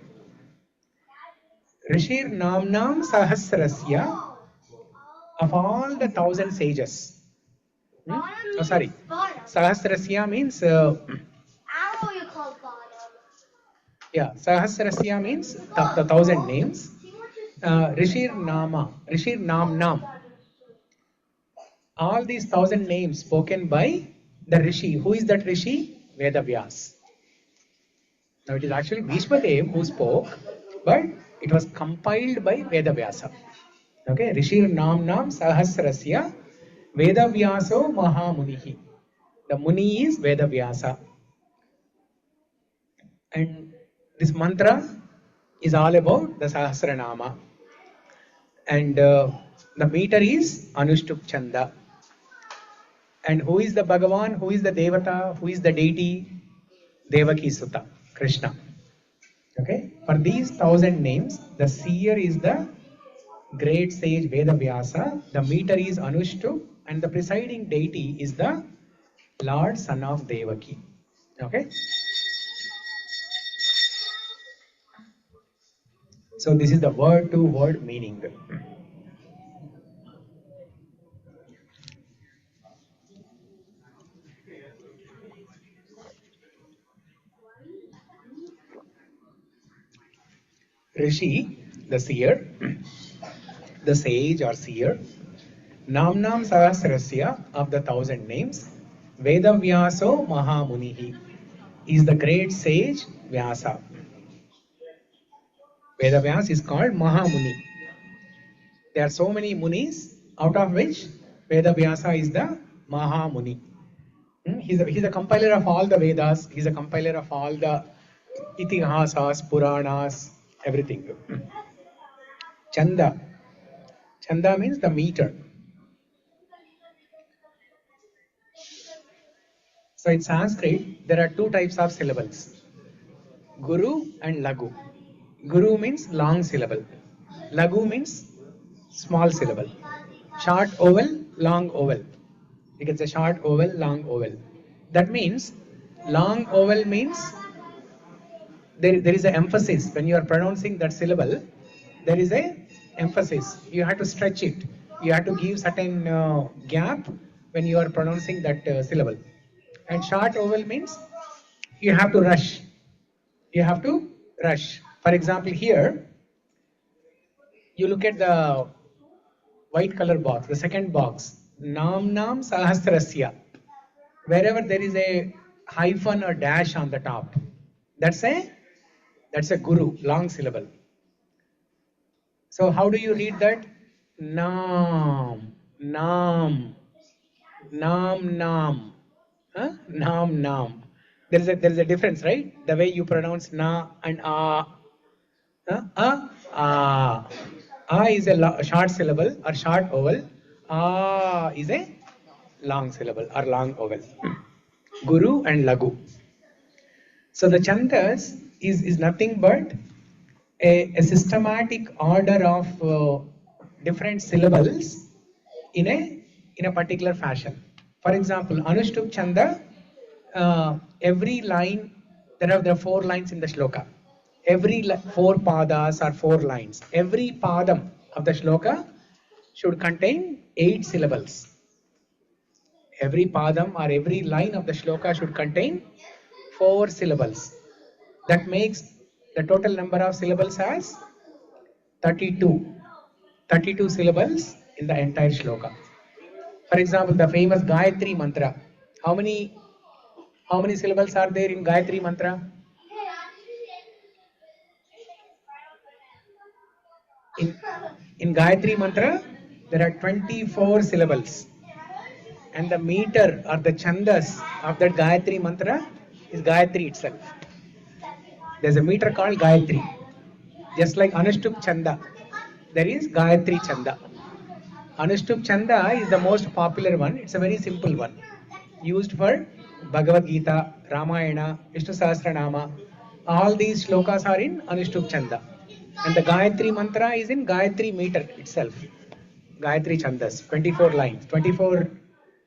Speaker 1: Rishir Namnam Sahasrasya, of all the 1,000 sages. Sahasrasya means Sahasrasya means the 1,000 names. Rishir Namnam. All these 1,000 names spoken by the Rishi. Who is that Rishi? Vedavyas. Now it is actually Bhishma Dev who spoke, but it was compiled by Vedavyasa. Okay, Rishir Namnam Sahasrasya Vedavyaso Mahamunihi. The Muni is Vedavyasa. And this mantra is all about the Sahasranama. And the meter is Anushtup Chanda. And who is the Bhagavan? Who is the Devata? Who is the deity? Devaki Sutta, Krishna. Okay, for these 1,000 names, the seer is the great sage Vedavyasa, the meter is Anushtup, and the presiding deity is the Lord, son of Devaki. Okay. So this is the word-to-word meaning. Rishi, the seer, the sage or seer, Namnam Sahasrasya, of the 1,000 names, Vedavyaso Mahamunihi, is the great sage Vyasa. Vedavyas is called Mahamuni. There are so many munis, out of which Vedavyasa is the Mahamuni. He's a compiler of all the Vedas, he's a compiler of all the Itihasas, Puranas, everything. Chanda. Chanda means the meter. So in Sanskrit, there are two types of syllables, Guru and Lagu. Guru means long syllable. Lagu means small syllable. Short vowel, long vowel. You can say short vowel, long vowel. That means long vowel means there is an emphasis. When you are pronouncing that syllable, there is a emphasis. You have to stretch it. You have to give certain gap when you are pronouncing that syllable. And short vowel means you have to rush. You have to rush. For example, here, you look at the white color box, the second box, Namnam Sahasrasya. Wherever there is a hyphen or dash on the top, that's a Guru, long syllable. So how do you read that? Nam, Nam, Nam, Nam, Nam, Nam. There is a difference, right? The way you pronounce Na and A. A is a short syllable or short vowel. A is a long syllable or long vowel. Guru and Lagu. So the chantas is nothing but a systematic order of different syllables in a particular fashion. For example, Anushtup Chanda, every line, there are 4 lines in the shloka. Every 4 padas or 4 lines. Every padam of the shloka should contain 8 syllables. Every padam or every line of the shloka should contain 4 syllables. That makes the total number of syllables as 32. 32 syllables in the entire shloka. For example, the famous Gayatri mantra. How many syllables are there in Gayatri mantra? In Gayatri mantra, there are 24 syllables. And the meter or the chandas of that Gayatri mantra is Gayatri itself. There's a meter called Gayatri. Just like Anushtup Chanda, there is Gayatri Chanda. Anushtup Chanda is the most popular one. It's a very simple one. Used for Bhagavad Gita, Ramayana, Vishnu Sahasra Nāma. All these shlokas are in Anushtup Chanda. And the Gayatri mantra is in Gayatri meter itself. Gayatri Chandas, 24 lines, 24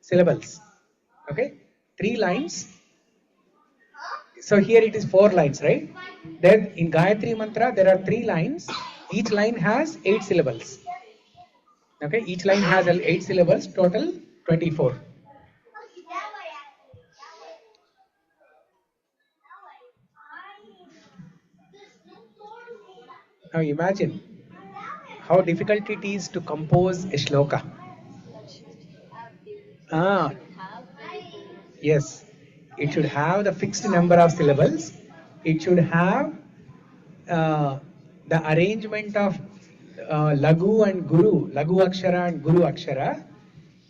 Speaker 1: syllables. Okay? 3 lines. So here it is 4 lines, right? Then in Gayatri mantra, there are 3 lines. Each line has 8 syllables. Okay? Each line has 8 syllables, total 24. Now imagine how difficult it is to compose a shloka. Yes, it should have the fixed number of syllables. It should have the arrangement of Lagu and Guru, Lagu Akshara and Guru Akshara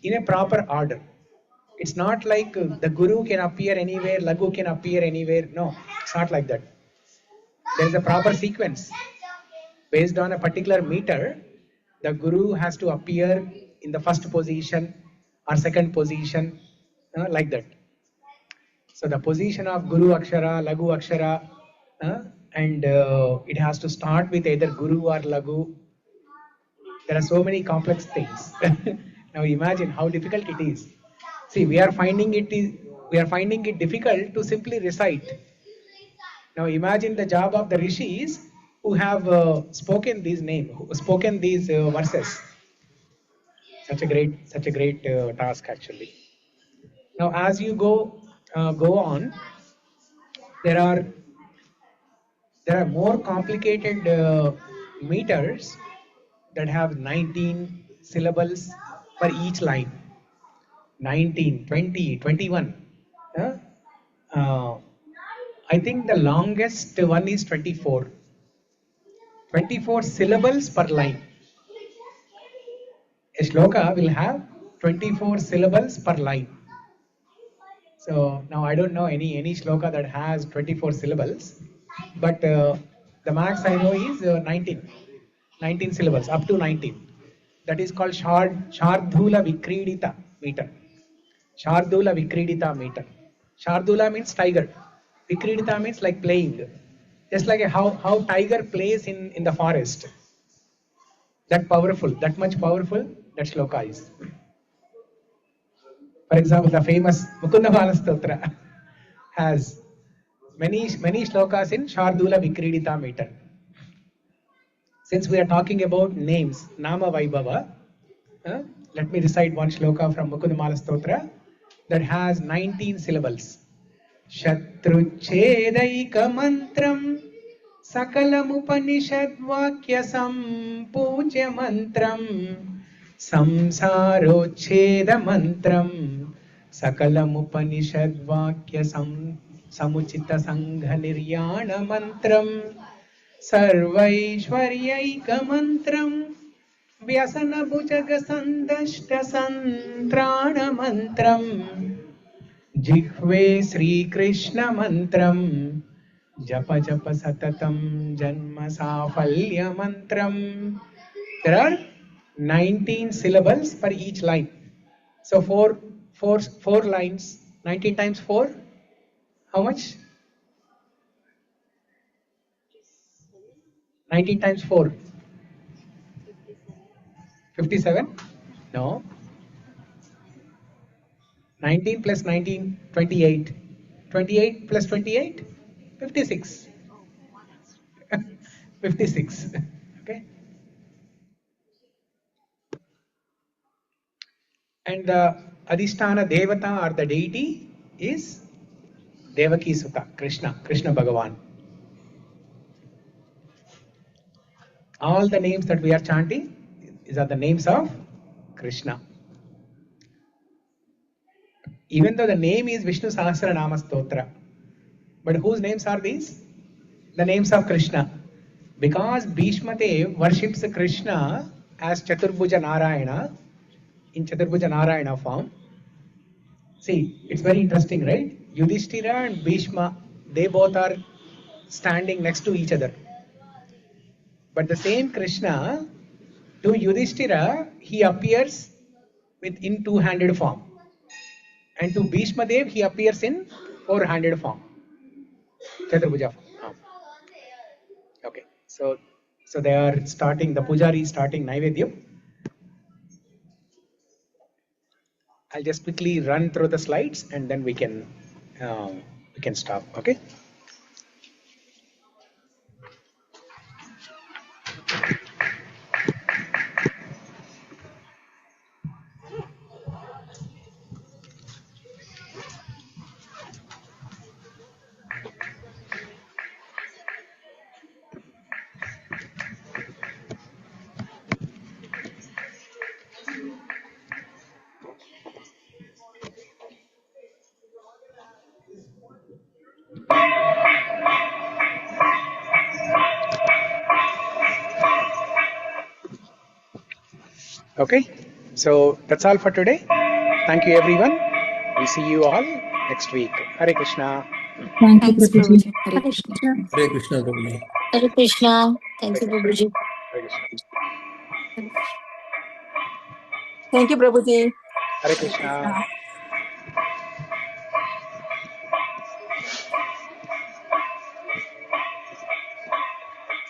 Speaker 1: in a proper order. It's not like the Guru can appear anywhere, Lagu can appear anywhere. No, it's not like that. There is a proper sequence. Based on a particular meter, the Guru has to appear in the first position or second position, like that. So the position of Guru Akshara, Lagu Akshara, and it has to start with either Guru or Lagu. There are so many complex things. Now imagine how difficult it is. See, we are finding it difficult to simply recite. Now imagine the job of the rishis who have spoken these names, spoken these verses. Such a great task actually. Now, as you go on, there are more complicated meters that have 19 syllables per each line. 19, 20, 21. I think the longest one is 24. 24 syllables per line. A shloka will have 24 syllables per line. So now I don't know any shloka that has 24 syllables, but the max I know is 19 syllables, up to 19. That is called Shardula Vikridita meter. Shardula Vikridita meter. Shardula means tiger. Vikridita means like playing. Just like how tiger plays in the forest. That much powerful that shloka is. For example, the famous Nāmāni-Sloka Stotram has many shlokas in Shardula Vikridita meter. Since we are talking about names, Nama Vaibhava, let me recite one shloka from Nāmāni-Sloka Stotram that has 19 syllables. Shatruchedaika mantram sakalam upanishad vakya sampujya mantram samsarocheda mantram sakalam upanishad vakya samuchita sangha niryana mantram sarvaishwaryaika mantram vyasana bhujaga sandashta santrana mantram Jihve Sri Krishna mantram Japa Japa Satatam Janma Safalya mantram. There are 19 syllables per each line. So four lines, 19 times 4, how much? 19 times 4. 57? No. 19 plus 19, 28. 28 plus 28, 56. 56. Okay. And the Adhisthana Devata or the deity is Devaki Sutta, Krishna Bhagavan. All the names that we are chanting, these are the names of Krishna. Even though the name is Vishnu Sahasra Nāma Stotram, but whose names are these? The names of Krishna. Because Bhishma worships Krishna as Chaturbhuja Narayana, in Chaturbhuja Narayana form. See, it's very interesting, right? Yudhishthira and Bhishma, they both are standing next to each other. But the same Krishna, to Yudhishthira, he appears in two-handed form. And to Bhishma Dev, he appears in four-handed form. Chaturbhuja form. Okay, so they are starting, the Pujari is starting Naivedyam. I'll just quickly run through the slides and then we can stop, okay? Okay, so that's all for today. Thank you everyone. We'll see you all next week. Hare Krishna.
Speaker 12: Thank you,
Speaker 2: Thanks,
Speaker 12: Prabhuji.
Speaker 2: Prabhuji. Hare Krishna.
Speaker 6: Hare Krishna, Prabhuji.
Speaker 11: Hare Krishna. Thank you,
Speaker 1: Hare
Speaker 11: Babuji.
Speaker 1: Krishna.
Speaker 12: Thank you, Prabhuji.
Speaker 1: Hare Krishna.